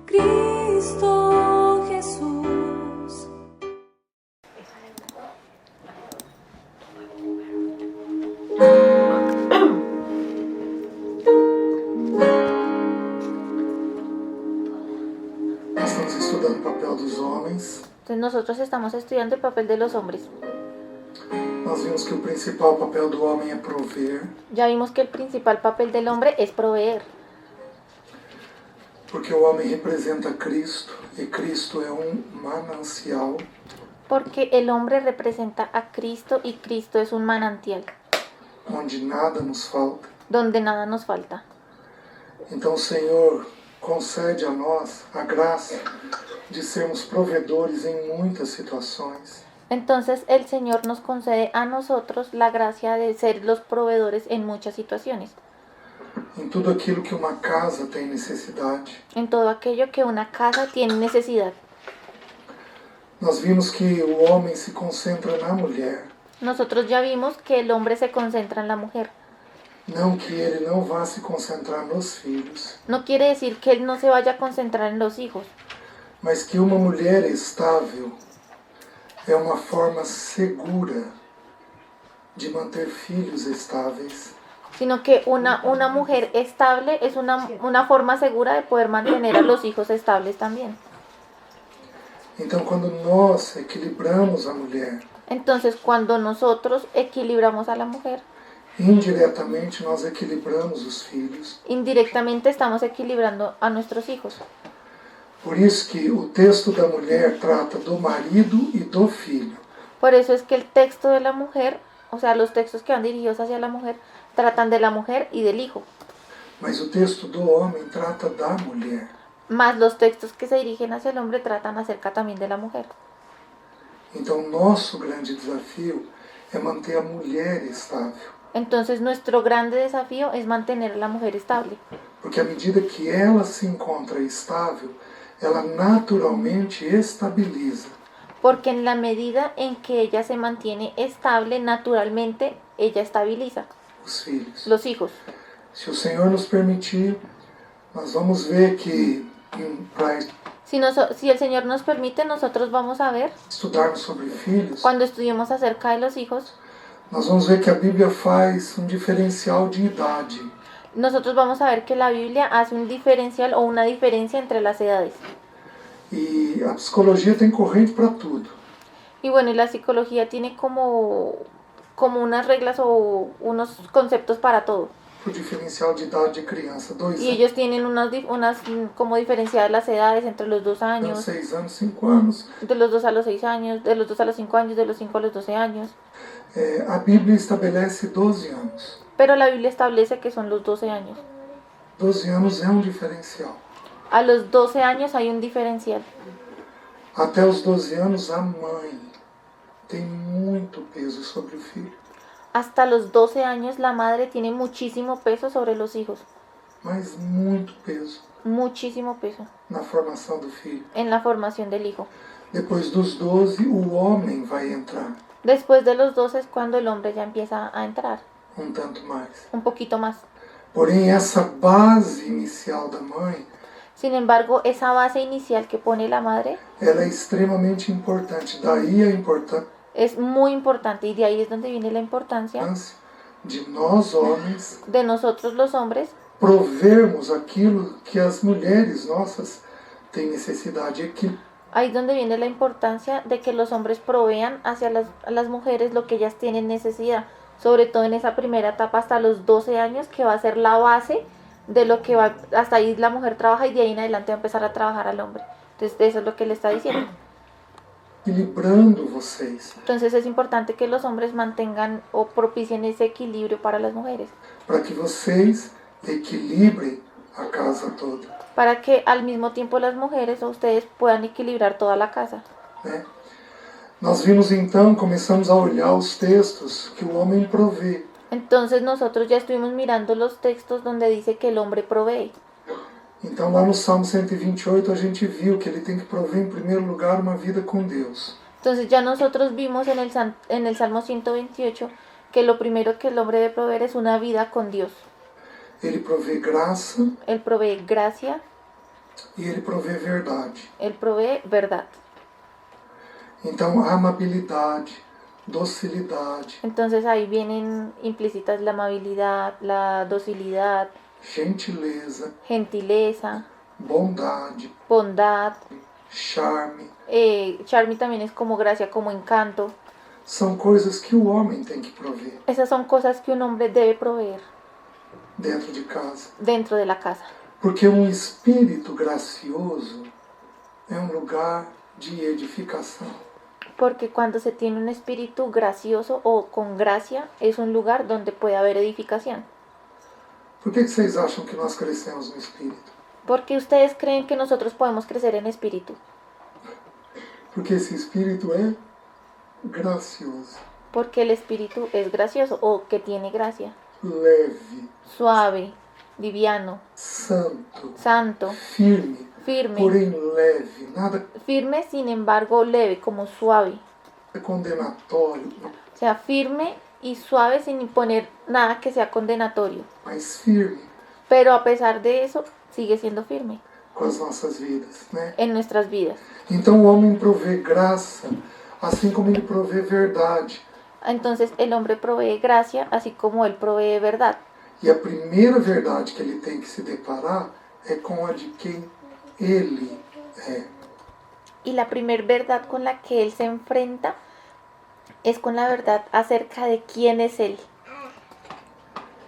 Cristo Jesús. Estamos estudando o papel dos homens. Entonces nosotros estamos estudiando el papel de los hombres. Nós vimos que o principal papel do homem é prover, Ya vimos que el principal papel del hombre es proveer, porque o homem representa Cristo e Cristo é manancial. porque el hombre representa a Cristo y Cristo es un manantial, Onde nada nos falta. donde nada nos falta. Então o Senhor concede a nós a graça de sermos provedores em muitas situações. Entonces el Señor nos concede a nosotros la gracia de ser los proveedores en muchas situaciones, Em tudo aquilo que uma casa tem necessidade. en todo aquello que una casa tiene necesidad. Nós vimos que o homem se concentra na mulher. Nosotros ya vimos que el hombre se concentra en la mujer. Não que ele não vá se concentrar nos filhos, No quiere decir que él no se vaya a concentrar en los hijos, mas que uma mulher estável é uma forma segura de manter filhos estáveis. sino que una mujer estable es una forma segura de poder mantener a los hijos estables también. Então, quando nós equilibramos a mulher, Entonces, cuando nosotros equilibramos a la mujer, indiretamente nós equilibramos os filhos. indirectamente estamos equilibrando a nuestros hijos. Por isso que o texto da mulher trata do marido e do filho. Por eso es que el texto de la mujer, o sea, los textos que van dirigidos hacia la mujer, tratan de la mujer y del hijo. Mas o texto do homem trata da mulher. Más los textos que se dirigen hacia el hombre tratan acerca también de la mujer. Então, nosso grande desafio é manter a mulher estável. Entonces, nuestro grande desafío es mantener a la mujer estable. Porque à medida que ela se encontra estável, ela naturalmente estabiliza. Porque en la medida en que ella se mantiene estable, naturalmente ella estabiliza Os filhos. los hijos. Se o Senhor nos permitir, nós vamos ver que para Si el Señor nos permite, nosotros vamos a ver, estudarmos sobre filhos, cuando estudiemos acerca de los hijos, nós vamos ver que a Bíblia faz diferencial de idade. nosotros vamos a ver que la Biblia hace un diferencial o una diferencia entre las edades. E a psicologia tem corrente para tudo. Y bueno, y la psicología tiene como unas reglas o unos conceptos para todo. O diferencial de idade de criança, 2 Y anos, ellos tienen unas como diferenciadas las edades entre los 2 de años, 6 anos, 5 anos. de los 2 a los 6 años, de los 2 a los 5 años, de los 5 a los 12 años. A Bíblia estabelece 12 anos. Pero la Biblia establece que son los 12 años. 12 anos é diferencial. A los 12 años hay un diferencial. Até os 12 anos, a mãe tem muito peso sobre o filho. Hasta los 12 años la madre tiene muchísimo peso sobre los hijos. Mas muito peso Muchísimo peso na formação do filho. en la formación del hijo. Depois dos 12, o homem vai entrar Después de los 12 es cuando el hombre ya empieza a entrar. tanto mais. Un poquito más. Porém, essa base inicial da mãe, Sin embargo, esa base inicial que pone la madre ela é extremamente importante. Daí a importância es muy importante y de ahí es donde viene la importancia de nós, homens, de nosotros los hombres provermos aquilo que as mulheres nossas têm necessidade. Ahí es donde viene la importancia de que los hombres provean hacia las mujeres lo que ellas tienen necesidad, sobre todo en esa primera etapa hasta los 12 años, que va a ser la base de lo que va, hasta ahí la mujer trabaja y de ahí en adelante va a empezar a trabajar al hombre. Entonces eso es lo que le está diciendo. Equilibrando vocês, Entonces es importante que los hombres mantengan o propicien ese equilibrio para las mujeres, para que vocês equilibrem a casa toda. para que al mismo tiempo las mujeres o ustedes puedan equilibrar toda la casa. Né? Nós vimos então, começamos a olhar os textos que o homem provê. Entonces nosotros ya estuvimos mirando los textos donde dice que el hombre provee. Então lá no Salmo 128 a gente viu que ele tem que prover em primeiro lugar uma vida com Deus. Entonces ya nosotros vimos en el Salmo 128 que lo primero que el hombre debe proveer es una vida con Dios. Ele provê graça Él provee gracia, e ele provê verdade. Él provee verdad. Então, amabilidade, docilidade, Entonces ahí vienen implícitas la amabilidad, la docilidad, gentileza, gentileza, bondade, bondad. charme. Charmy también es como gracia, como encanto. São coisas que o homem tem que prover Esas son cosas que un hombre debe proveer dentro de casa. dentro de la casa. Porque um espírito gracioso é um lugar de edificação. Porque cuando se tiene un espíritu gracioso o con gracia, es un lugar donde puede haber edificación. Por que vocês acham que nós crescemos no espírito? Porque ustedes creen que nosotros podemos crecer en espíritu. Porque esse espírito é gracioso, Porque el espíritu es gracioso o que tiene gracia. leve, Suave, liviano, santo, santo, firme, firme. porém leve, nada Firme, sin embargo, leve, como suave. condenatório, O sea, firme y suave sin imponer nada que sea condenatorio. mas firme Pero a pesar de eso, sigue siendo firme com as nossas vidas, né? en nuestras vidas. Então o homem provê graça, assim como ele provê verdade. Entonces el hombre provee gracia, así como él provee verdad. E a primeira verdade que ele tem que se deparar é com a de quem ele é. Y la primer verdad con la que él se enfrenta es con la verdad acerca de quién es él.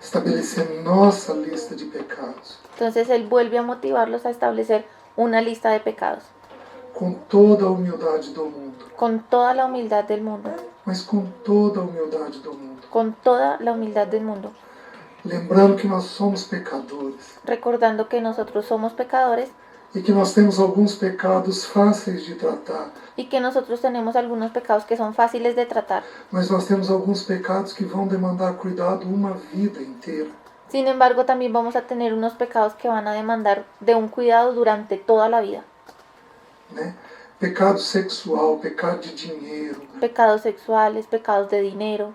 Estabelecer nossa lista de pecados, Entonces él vuelve a motivarlos a establecer una lista de pecados, com toda a humildade do mundo, con toda la humildad del mundo, mas com toda a humildade do mundo. con toda la humildad del mundo, Lembrando que nós somos pecadores recordando que nosotros somos pecadores e que nós temos alguns pecados fáceis de tratar, y que nosotros tenemos algunos pecados que son fáciles de tratar. mas nós temos alguns pecados que vão demandar cuidado uma vida inteira. Sin embargo, también vamos a tener unos pecados que van a demandar de un cuidado durante toda la vida. Né? Pecado sexual, pecado de dinheiro, Pecados sexuales, pecados de dinero,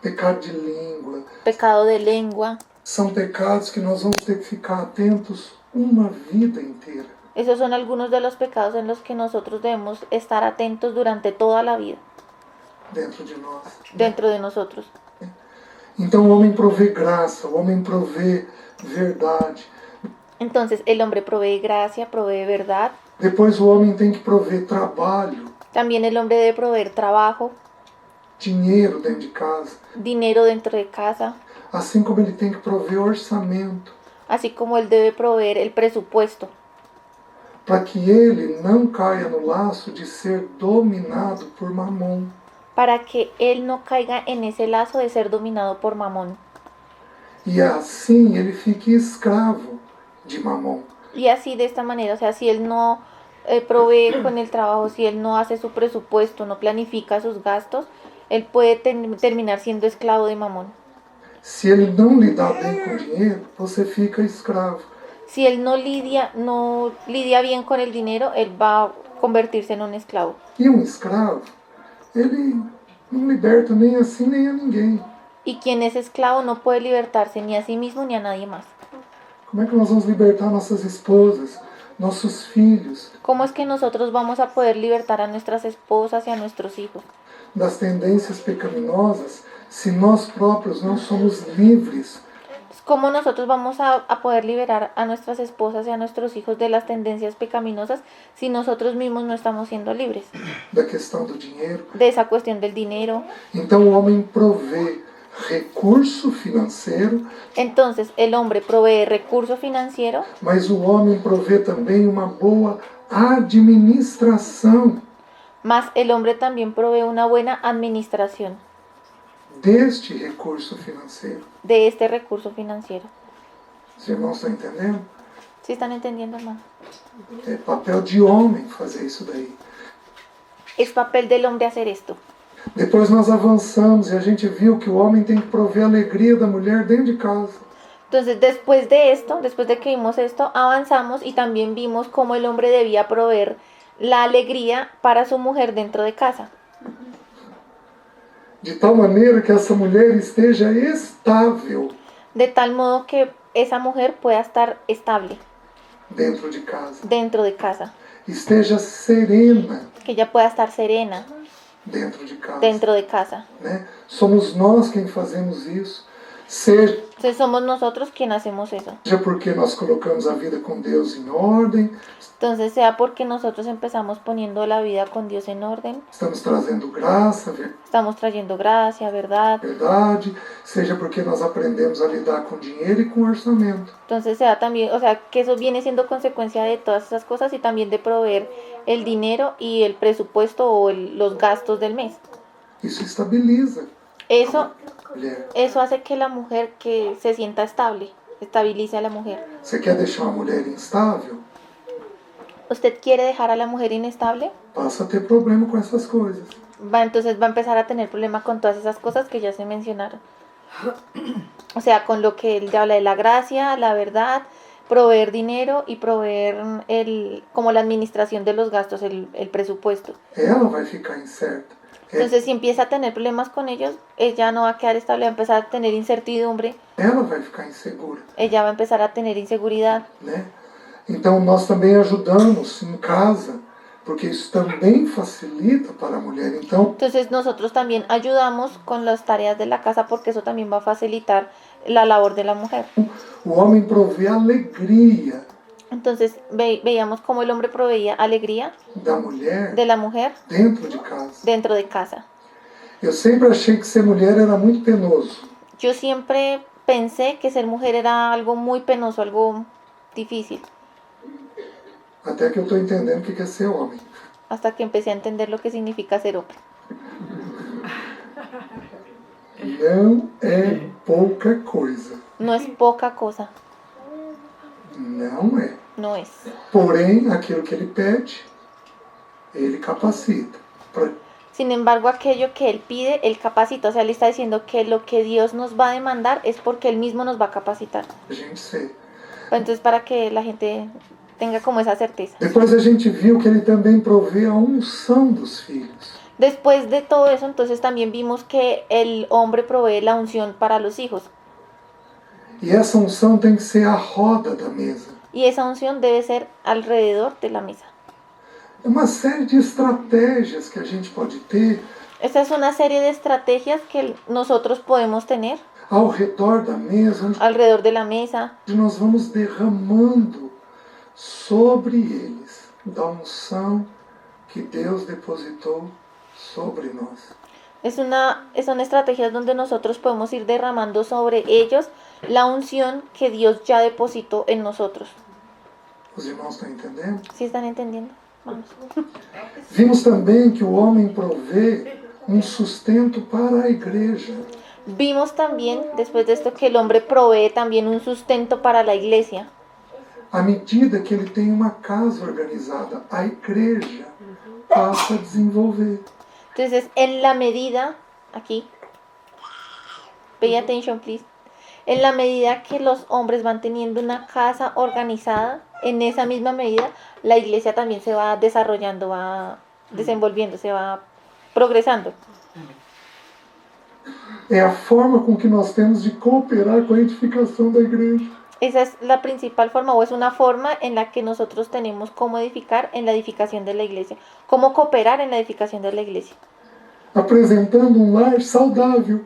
pecado de língua. pecado de lengua. São pecados que nós vamos ter que ficar atentos uma vida inteira. Esos son algunos de los pecados en los que nosotros debemos estar atentos durante toda la vida, Dentro de nós. dentro de nosotros. Então o homem provê graça, o homem provê verdade. Entonces el hombre provee gracia, provee verdad. Depois o homem tem que prover trabalho, También el hombre debe proveer trabajo, dinheiro dentro de casa. dinero dentro de casa, Assim como ele tem que prover orçamento, así como él debe proveer el presupuesto, para que ele não caia no laço de ser dominado por Mamon. para que él no caiga en ese lazo de ser dominado por Mamón. E assim ele fique escravo de Mamon. Y así de esta manera, o sea, si él no provee con el trabajo, si él no hace su presupuesto, no planifica sus gastos, él puede terminar siendo esclavo de Mamón. Se ele não lidar bem com o dinheiro, você fica escravo. Si él no lidia bien con el dinero, él va a convertirse en un esclavo. E um escravo, ele não liberta nem a si nem a ninguém. Y quien es esclavo no puede libertarse ni a sí mismo ni a nadie más. Como é que nós vamos libertar nossas esposas, nossos filhos, ¿Cómo es que nosotros vamos a poder libertar a nuestras esposas y a nuestros hijos das tendências pecaminosas se nós próprios não somos livres ¿Cómo nosotros vamos a poder liberar a nuestras esposas y a nuestros hijos de las tendencias pecaminosas si nosotros mismos no estamos siendo libres da questão do dinheiro? de esa cuestión del dinero? Então o homem provê recurso financeiro, Entonces el hombre provee recurso financiero, mas o homem provê também uma boa administração más el hombre también provee una buena administración deste recurso financeiro. de este recurso financiero. Os irmãos estão entendendo? ¿Sí están entendiendo, hermano? É papel de homem fazer isso daí. Es papel del hombre hacer esto. Depois nós avançamos e a gente viu que o homem tem que prover a alegria da mulher dentro de casa. Entonces, después de esto, después de que vimos esto, avanzamos y también vimos cómo el hombre debía proveer la alegría para su mujer dentro de casa. De tal maneira que essa mulher esteja estável. de tal modo que esa mujer pueda estar estable dentro de casa. dentro de casa, Esteja serena que ella pueda estar serena dentro de casa. dentro de casa. Né? Somos nós quem fazemos isso. Seja Entonces somos nosotros quienes hacemos eso. porque nós colocamos a vida com Deus em ordem, Entonces sea porque nosotros empezamos poniendo la vida con Dios en orden, estamos trazendo graça, estamos trayendo gracia, verdad. verdade, seja porque nós aprendemos a lidar com dinheiro e com orçamento. Entonces sea también, o sea, que eso viene siendo consecuencia de todas esas cosas y también de proveer el dinero y el presupuesto o los gastos del mes. Isso estabiliza Eso, a mulher. eso hace que la mujer que se sienta estable, estabilice a la mujer. Você quer deixar uma mulher instável? ¿Usted quiere dejar a la mujer inestable? Passa a ter problema com essas coisas. Entonces va a empezar a tener problemas con todas esas cosas que ya se mencionaron. O sea, con lo que él habla de la gracia, la verdad, proveer dinero y proveer como la administración de los gastos, el presupuesto. Ela vai ficar incerta. Entonces, si empieza a tener problemas con ellos, ella no va a quedar estable, va a empezar a tener incertidumbre, Ela vai ficar insegura. ella va a empezar a tener inseguridad. Né? Então nós também ajudamos em casa, porque isso também facilita para a mulher. Então, Entonces, nosotros también ayudamos con las tareas de la casa porque eso también va a facilitar la labor de la mujer. o homem provê alegria Entonces, veíamos cómo el hombre proveía alegría da mulher de la mujer dentro de casa. dentro de casa. Eu sempre achei que ser mulher era muito penoso. Yo siempre pensé que ser mujer era algo muy penoso, algo difícil, Até que eu estou entendendo o que é ser homem. hasta que empecé a entender lo que significa ser hombre. Não é pouca coisa. No es poca cosa, Não é. no es. Porém, aquilo que ele pede, ele capacita. Sin embargo, aquello que él pide, él capacita. O sea, él está diciendo que lo que Dios nos va a demandar es porque él mismo nos va a capacitar. A gente ser. Entonces, para que la gente tenga como esa certeza. Depois a gente viu que ele também provê a unção dos filhos. Después de todo eso, entonces también vimos que el hombre provee la unción para los hijos. E essa unção tem que ser a roda da mesa. Y esa unción debe ser alrededor de la mesa. É uma série de estratégias que a gente pode ter Esta es una serie de estrategias que nosotros podemos tener ao redor da mesa, onde alrededor de la mesa, nós vamos derramando sobre eles da unção que Deus depositou sobre nós. son estrategias donde nosotros podemos ir derramando sobre ellos la unción que Dios ya depositó en nosotros. Os irmãos estão entendendo? ¿Sí están entendiendo? Vamos. Vimos também que o homem provê sustento para a igreja. Vimos también, después de esto, que el hombre provee también un sustento para la iglesia. À medida que ele tem uma casa organizada, a igreja passa a desenvolver. Entonces, en la medida, aquí, pay attention please, en la medida que los hombres van teniendo una casa organizada, en esa misma medida la iglesia también se va desarrollando, va desenvolviendo, se va progresando. É a forma com que nós temos de cooperar com a edificação da igreja. Esa es la principal forma, o es una forma en la que nosotros tenemos cómo edificar en la edificación de la iglesia, cómo cooperar en la edificación de la iglesia, Apresentando um lar saudável,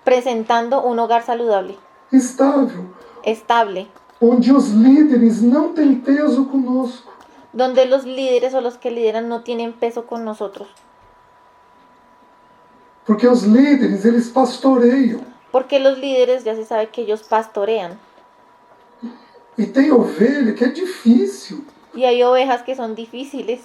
presentando un hogar saludable, estável, estable, onde os líderes não têm peso conosco. donde los líderes o los que lideran no tienen peso con nosotros, Porque os líderes, eles pastoreiam. porque los líderes ya se sabe que ellos pastorean, E tem ovelha que é difícil. y hay ovejas que son difíciles.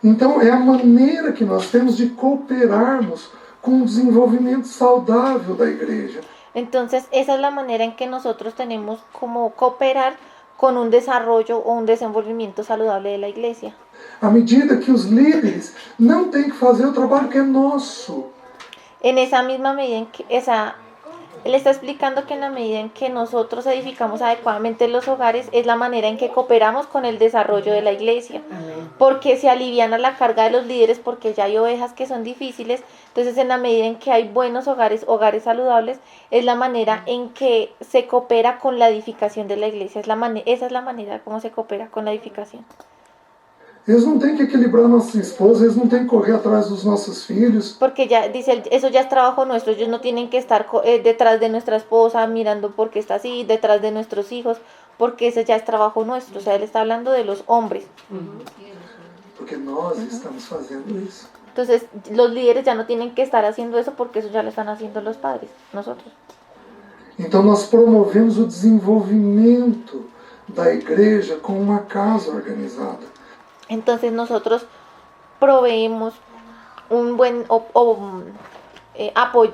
Então é a maneira que nós temos de cooperarmos com o desenvolvimento saudável da igreja. Entonces esa es la manera en que nosotros tenemos como cooperar con un desarrollo o un desenvolvimiento saludable de la iglesia. À medida que os líderes não têm que fazer o trabalho que é nosso. En esa misma medida en que Él está explicando que en la medida en que nosotros edificamos adecuadamente los hogares es la manera en que cooperamos con el desarrollo de la iglesia. Amén. Porque se aliviana la carga de los líderes porque ya hay ovejas que son difíciles. Entonces en la medida en que hay buenos hogares, hogares saludables, es la manera en que se coopera con la edificación de la iglesia. Esa es la manera como se coopera con la edificación. Eles não têm que equilibrar nossas esposas, eles não têm que correr atrás dos nossos filhos. Porque ya dice, eso ya es trabajo nuestro, ellos no tienen que estar detrás de nuestra esposa mirando por qué está así, detrás de nuestros hijos, porque ese ya es trabajo nuestro. O sea, él está hablando de los hombres. Porque nós estamos fazendo isso. Entonces, los líderes ya no tienen que estar haciendo eso porque eso ya lo están haciendo los padres, nosotros. Então nós promovemos o desenvolvimento da igreja como uma casa organizada. Entonces nosotros proveemos un buen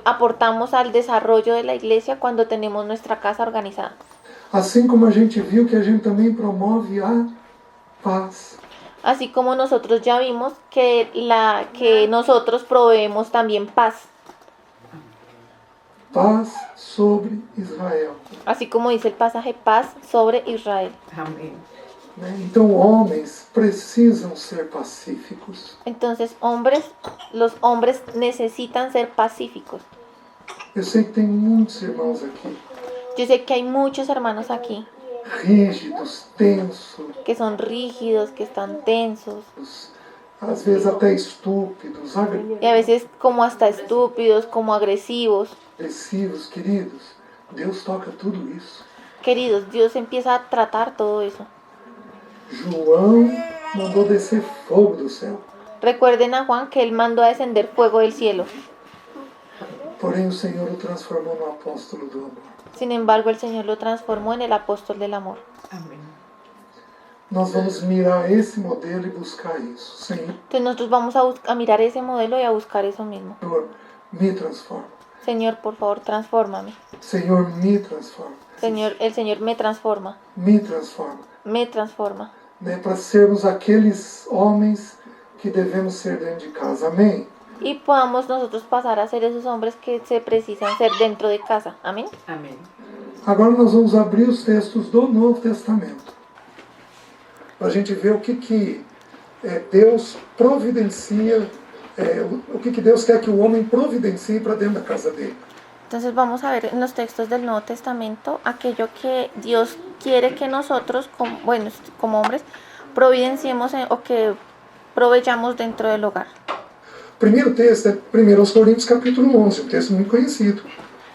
aportamos al desarrollo de la iglesia cuando tenemos nuestra casa organizada. Assim como a gente viu que a gente também promove a paz. Así como nosotros ya vimos que nosotros proveemos también paz. Paz sobre Israel. Así como dice el pasaje, paz sobre Israel. Amém. Então homens precisam ser pacíficos. Entonces, los hombres necesitan ser pacíficos. Eu sei que tem muitos irmãos aqui, Yo sé que hay muchos hermanos aquí rígidos, tensos, que son rígidos, que están tensos, às vezes até estúpidos, y a veces como hasta estúpidos, como agresivos. agressivos, queridos. Deus toca tudo isso. Queridos, Dios empieza a tratar todo eso. João mandou descer fogo do céu. Recuerden a Juan que él mandó a descender fuego del cielo. Porém o Senhor o transformou no apóstolo do amor. Sin embargo, el Señor lo transformó en el apóstol del amor. Amém. Nós vamos mirar esse modelo e buscar isso. Senhor, Entonces nosotros vamos a mirar ese modelo y a buscar eso mismo. me transforma. Señor, por favor, transfórmame. Señor, me transforma. Señor, el Señor me transforma. Me transforma. Me transforma. Né, para sermos aqueles homens que devemos ser dentro de casa. Amém? Y podamos nosotros pasar a ser esos hombres que se precisan ser dentro de casa. Amén. Amém. Agora nós vamos abrir os textos do Novo Testamento. Para a gente ver o que Deus providencia, o que Deus quer que o homem providencie para dentro da casa dele. Entonces vamos a ver en los textos del Nuevo Testamento aquello que Dios quiere que nosotros, como hombres, providenciemos o que proveyamos dentro del hogar. Primeiro texto é 1 Coríntios capítulo 11, um texto muito conhecido.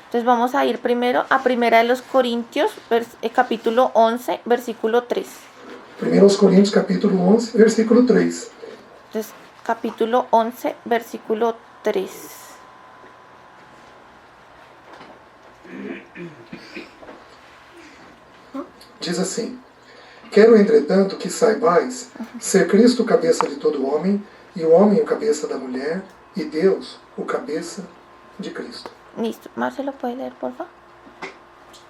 Entonces vamos a ir primero a 1 Corintios, capítulo 11, versículo 3. 1 Coríntios capítulo 11, versículo 3. Entonces, capítulo 11, versículo 3. Diz assim: Quero, entretanto, que saibais ser Cristo o cabeça de todo homem, e o homem o cabeça da mulher, e Deus o cabeça de Cristo. Listo. Marcelo, ¿puede leer, por favor?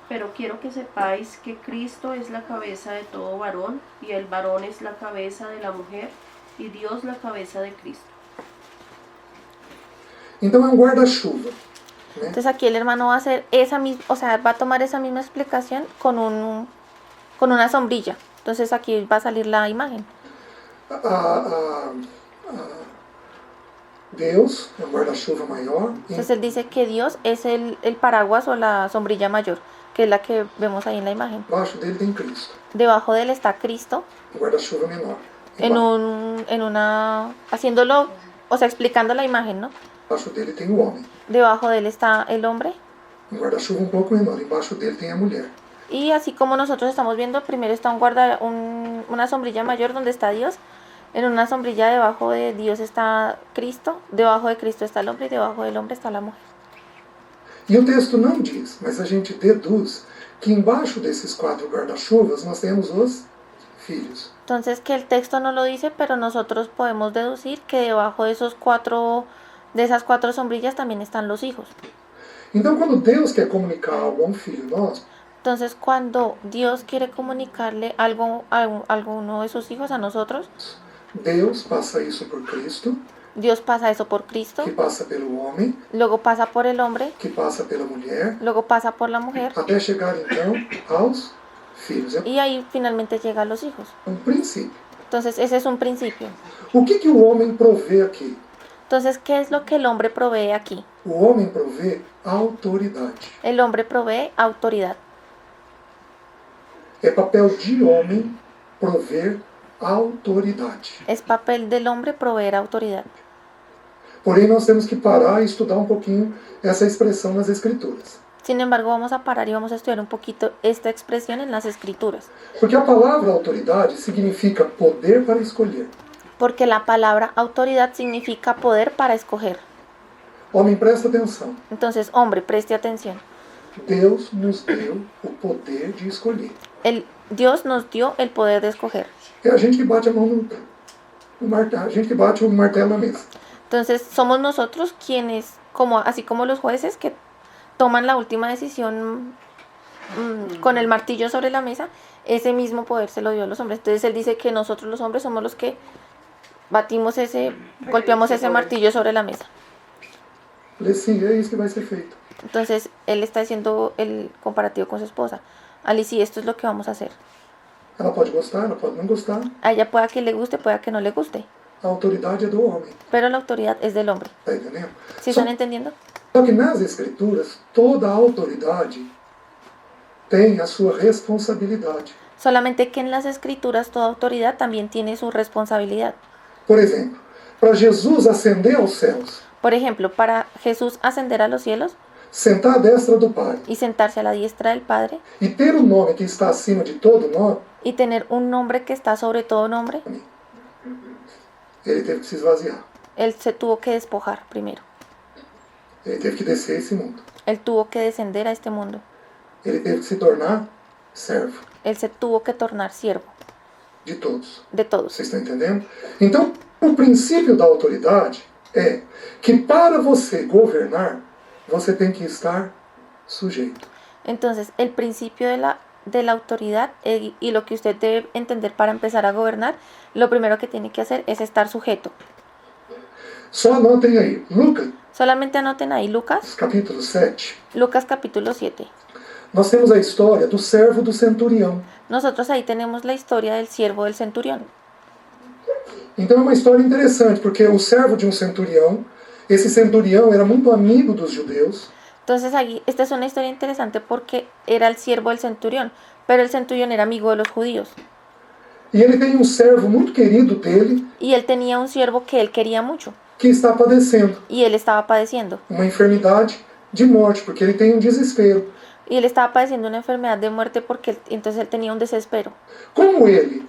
Pero quiero que sepáis que Cristo es la cabeza de todo varón, y el varón es la cabeza de la mujer, y Dios la cabeza de Cristo. Então é um guarda-chuva. Né? Entonces aquí el hermano va a hacer esa misma, o sea, va a tomar esa misma explicación con una sombrilla. Entonces aquí va a salir la imagen. Deus é um guarda-chuva maior. Entonces él dice que Dios es el paraguas o la sombrilla mayor, que es la que vemos ahí en la imagen. Embaixo dele tem Cristo. Debajo de él está Cristo, Um guarda-chuva menor. haciéndolo, o sea, explicando la imagen, ¿no? Embaixo dele tem o homem. Debajo de él está el hombre. Um guarda-chuva um pouco menor. Embaixo dele tem a mulher. Y así como nosotros estamos viendo, primero está una sombrilla mayor donde está Dios. En una sombrilla debajo de Dios está Cristo, debajo de Cristo está el hombre y debajo del hombre está la mujer. E o texto não diz, mas a gente deduz que embaixo desses 4 guarda-chuvas nós temos os filhos. Entonces que el texto no lo dice, pero nosotros podemos deducir que debajo de esas 4 sombrillas también están los hijos. Então quando Deus quer comunicar algo a um filho nosso, Entonces cuando Dios quiere comunicarle algo a alguno de sus hijos, a nosotros, Deus passa isso por Cristo. Dios pasa eso por Cristo, que passa pelo homem, luego pasa por el hombre, que passa pela mulher, luego pasa por la mujer até chegar então aos filhos. É y ahí finalmente llega a los hijos. um princípio. Entonces ese es un principio. O que o homem provê aqui? Entonces, ¿qué es lo que el hombre provee aquí? O homem provê autoridade. El hombre provee autoridad. É papel de homem prover autoridade. Es papel del hombre proveer autoridad. Porém, nós temos que parar e estudar um pouquinho essa expressão nas Escrituras. Sin embargo, vamos a parar y vamos a estudiar un poquito esta expresión en las escrituras. Porque a palavra autoridade significa poder para escolher. Porque la palabra autoridad significa poder para escoger. Homem, presta atenção. Entonces, hombre, preste atención. Deus nos deu o poder de escolher. Dios nos dio el poder de escoger. É a gente que bate a mão no martelo, a gente que bate o martelo na mesa. Entonces, somos nosotros quienes, así como los jueces que toman la última decisión con el martillo sobre la mesa, ese mismo poder se lo dio a los hombres. Entonces, él dice que nosotros los hombres somos los que golpeamos ese martillo sobre la mesa. Falei, sim, é isso que vai ser feito. Entonces, él está haciendo el comparativo con su esposa. Alicia, esto es lo que vamos a hacer. Ela pode gostar, ela pode não gostar. A ella pueda que le guste, pueda que no le guste. A autoridade é do homem. Pero la autoridad es del hombre. Tá entendendo? ¿Sí están entendiendo? Só que nas Escrituras, toda a autoridade tem a sua responsabilidade. Solamente que en las escrituras toda autoridad también tiene su responsabilidad. Por exemplo, para Jesus ascender aos céus, Por ejemplo, para Jesús ascender a los cielos sentar à destra do Pai y sentarse a la diestra del Padre e ter o nome que está acima de todo nome, y tener un nombre que está sobre todo nombre, ele teve que se esvaziar. él se tuvo que despojar primero. Ele teve que descer esse mundo. Él tuvo que descender a este mundo. Ele teve que se tornar servo Él se tuvo que tornar siervo de todos. de todos. Vocês estão entendendo? Então, o princípio da autoridade é que para você governar, você tem que estar sujeito. Entonces, el principio de la autoridad y lo que usted debe entender para empezar a gobernar, lo primero que tiene que hacer es estar sujeto. Só anotem aí, Lucas, Solamente anoten ahí Lucas capítulo 7. capítulo 7. Nós temos a história do servo do centurião. Nosotros ahí tenemos la historia del siervo del centurión. Então é uma história interessante, porque o servo de um centurião, esse centurião era muito amigo dos judeus, Entonces aquí, esta es una historia interesante porque era el siervo del centurión, pero el centurión era amigo de los judíos. e ele tem um servo muito querido dele, Y él tenía un siervo que él quería mucho. que está padecendo Y él estaba padeciendo. uma enfermidade de morte, porque ele tem um desespero. Y él estaba padeciendo una enfermedad de muerte porque entonces él tenía un desespero. Como ele?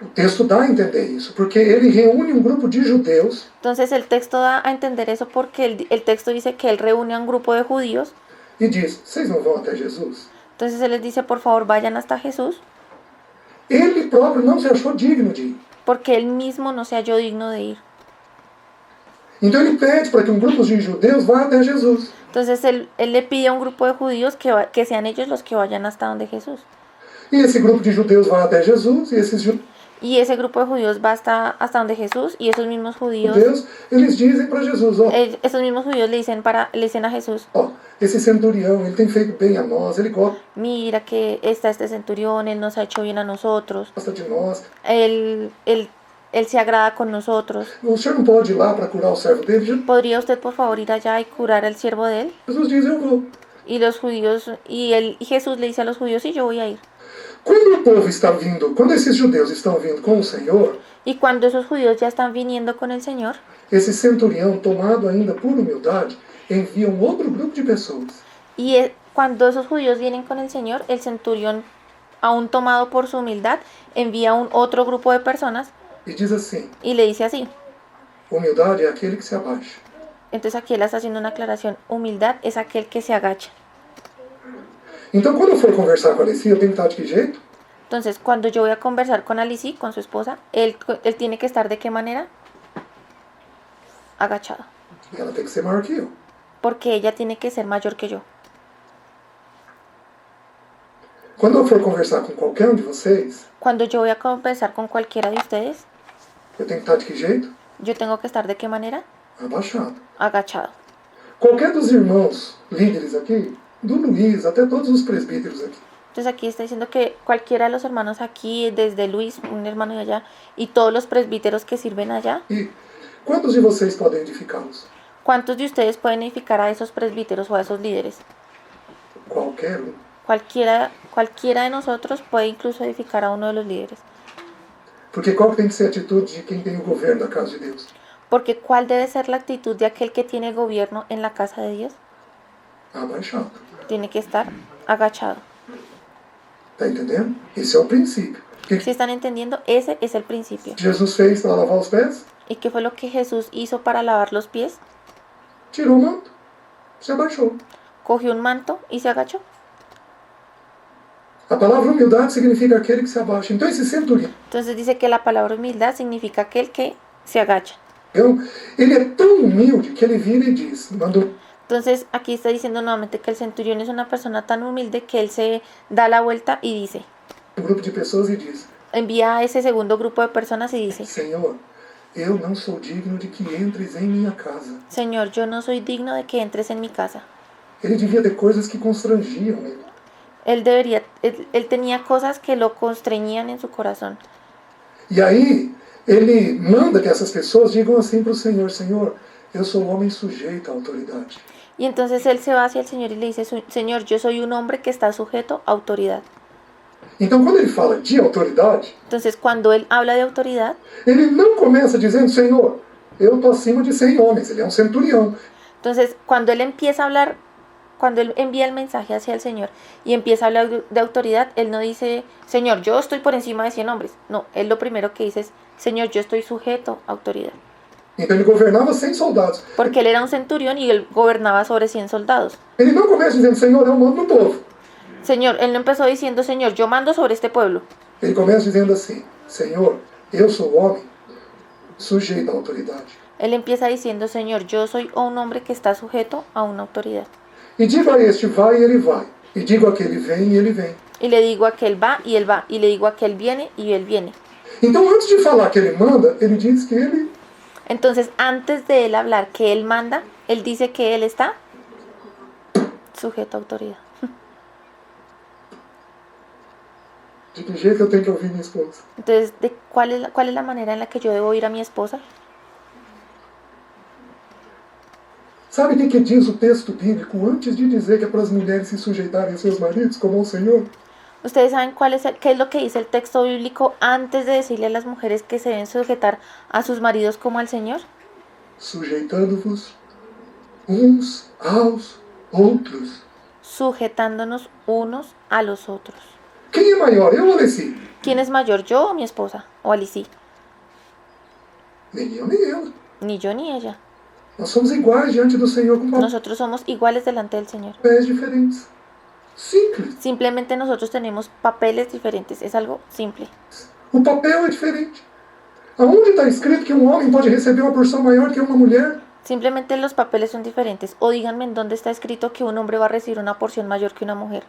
O texto dá a entender isso, porque ele reúne um grupo de judeus Entonces el texto da a entender eso porque el texto dice que él reúne a un grupo de judíos. e diz: vocês não vão até Jesus? Entonces él les dice, por favor, vayan hasta Jesús, Ele próprio não se achou digno de ir. porque él mismo no se halló digno de ir. Então ele pede para que um grupo de judeus vá até Jesus. Entonces él le pide a un grupo de judíos que sean ellos los que vayan hasta donde Jesús. E esse grupo de judeus vai até Jesus, e esses Y ese grupo de judíos va hasta donde Jesús, y esos mismos judíos, judeus, eles dizem para Jesus: ó, esos mismos judíos le dicen a Jesús, ó, esse centurião, ele tem feito bem a nós, ele mira que está este centurión, él nos ha hecho bien a nosotros, gosta de nós. él se agrada con nosotros. O senhor não pode ir lá para curar o servo dele? ¿Podría usted por favor ir allá y curar al siervo de él? Jesus diz: eu vou. Y los judíos, y Jesús le dice a los judíos, sí, yo voy a ir. Quando o povo está vindo, quando esses judeus estão vindo com o Senhor, Y cuando esos judíos ya están viniendo con el Señor, esse centurião, tomado ainda por humildade, envia um outro grupo de pessoas. y cuando esos judíos vienen con el Señor, el centurión, aún tomado por su humildad, envía un otro grupo de personas E diz assim: y le dice así. humildade é aquele que se abaixa. Entonces aquí él está haciendo una aclaración. Humildad es aquel que se agacha. Então, quando eu for conversar com a Alicia, eu tenho que estar de que jeito? Entonces, cuando yo voy a conversar con Alicia, con su esposa, él tiene que estar ¿de qué manera? Agachado. E ela tem que ser maior que eu. Porque ella tiene que ser mayor que yo. Quando eu for conversar com qualquer um de vocês, Cuando yo voy a conversar con cualquiera de ustedes, eu tenho que estar de que jeito? Yo tengo que estar ¿de qué manera? Abaixado. Agachado. Qualquer dos irmãos líderes aqui, do Luiz até todos os presbíteros aqui, Entonces aquí está diciendo que cualquiera de los hermanos aquí, desde Luis, un hermano de allá, y todos los presbíteros que sirven allá, e quantos de vocês podem edificá-los? ¿cuántos de ustedes pueden edificar a esos presbíteros o a esos líderes? Qualquer um. Cualquiera de nosotros puede incluso edificar a uno de los líderes. Porque qual que tem que ser a atitude de quem tem o governo da casa de Deus? Porque ¿cuál debe ser la actitud de aquel que tiene gobierno en la casa de Dios? Abaixado. Tiene que estar agachado. Tá entendendo? Esse é o princípio. O que ¿Sí están entendiendo? Ese es el principio. Jesus fez para lavar os pés? ¿Y qué fue lo que Jesús hizo para lavar los pies? Tirou o manto, se abaixou. Cogió un manto y se agachó. A palavra humildade significa aquele que se abaixa. Então esse centurião, Entonces dice que la palabra humildad significa aquel que se agacha. ele é tão humilde que ele vira e diz, mandou Entonces aquí está diciendo nuevamente que el centurión es una persona tan humilde que él se da la vuelta y dice, um grupo de pessoas e diz, envía a ese segundo grupo de personas y dice, Senhor, eu não sou digno de que entres em minha casa. Señor, yo no soy digno de que entres en mi casa. Ele devia ter coisas que constrangiam ele. Él tenía cosas que lo constreñían en su corazón. E aí, ele manda que essas pessoas digam assim para o Senhor, Senhor, eu sou um homem sujeito à autoridade. Y entonces él se va hacia el Señor y le dice, Señor, yo soy un hombre que está sujeto a autoridad. Então, quando ele fala de autoridade, Entonces cuando él habla de autoridad, ele não começa dizendo, Senhor, eu estou acima de 100 homens. Ele é um centurião. entonces cuando él empieza a hablar, cuando él envía el mensaje hacia el Señor y empieza a hablar de autoridad, él no dice, Señor, yo estoy por encima de 100 hombres. No, él lo primero que dice es, Señor, yo estoy sujeto a autoridad. Então, ele governava 100 soldados. Porque él era un centurión y él gobernaba sobre 100 soldados. Ele não começa dizendo, Senhor, eu mando no povo. Señor, él no empezó diciendo, Señor, yo mando sobre este pueblo. Ele começa dizendo assim, Senhor, eu sou homem sujeito à autoridade. Él empieza diciendo, Señor, yo soy un hombre que está sujeto a una autoridad. E digo a este, vai, e ele vai. E digo a aquele, vem, e ele vem. Y le digo a aquel va y él va. Y le digo a aquel viene y él viene. Então, antes de falar que ele manda, ele diz que ele Entonces, antes de él hablar que él manda, él dice que él está sujeto a autoridad. de que jeito eu tenho que ouvir minha esposa. Entonces, ¿cuál es la manera en la que yo debo oír a mi esposa? Sabe o que diz o texto bíblico antes de dizer que é para as mulheres se sujeitarem a seus maridos como ao Senhor? ¿Ustedes saben qué es lo que dice el texto bíblico antes de decirle a las mujeres que se deben sujetar a sus maridos como al Señor? Sujeitando-vos uns aos outros. Sujetándonos unos a los otros. Quem é maior, eu ou Alessi? ¿Quién es mayor, yo o mi esposa? O Alicí. Nem eu, nem ela. Ni yo ni ella. Nós somos iguais diante do Senhor com Nosotros somos iguales delante del Señor. papéis diferentes. Simples. Simplemente nosotros tenemos papeles diferentes. Es algo simple. O papel é diferente. Aonde está escrito que um homem pode receber uma porção maior que uma mulher? Simplemente los papeles son diferentes. O díganme en dónde está escrito que un hombre va a recibir una porción mayor que una mujer.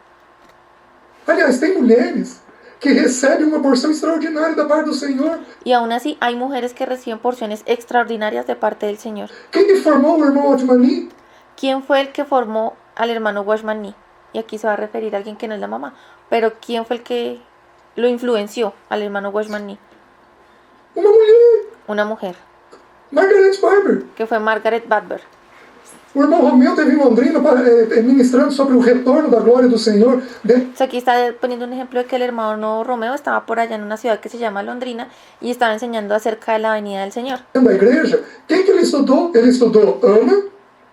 Aliás, tem mulheres que recebem uma porção extraordinária da parte do Senhor. Y aún así hay mujeres que reciben porciones extraordinarias de parte del Señor. Quem que formou o irmão Otmani? ¿Quién fue el que formó al hermano Washman Nee? Y aquí se va a referir a alguien que no es la mamá. Pero ¿quién fue el que lo influenció al hermano Washman Nee? Uma mulher, Una mujer, Margaret Barber. que fue Margaret Badber. O irmão Romeu teve em Londrina ministrando sobre o retorno da glória do Senhor. O sea, aquí está poniendo un ejemplo de que el hermano Romeo estaba por allá en una ciudad que se llama Londrina y estaba enseñando acerca de la venida del Señor. Da igreja, quem que ele estudou? Ele estudou Ana,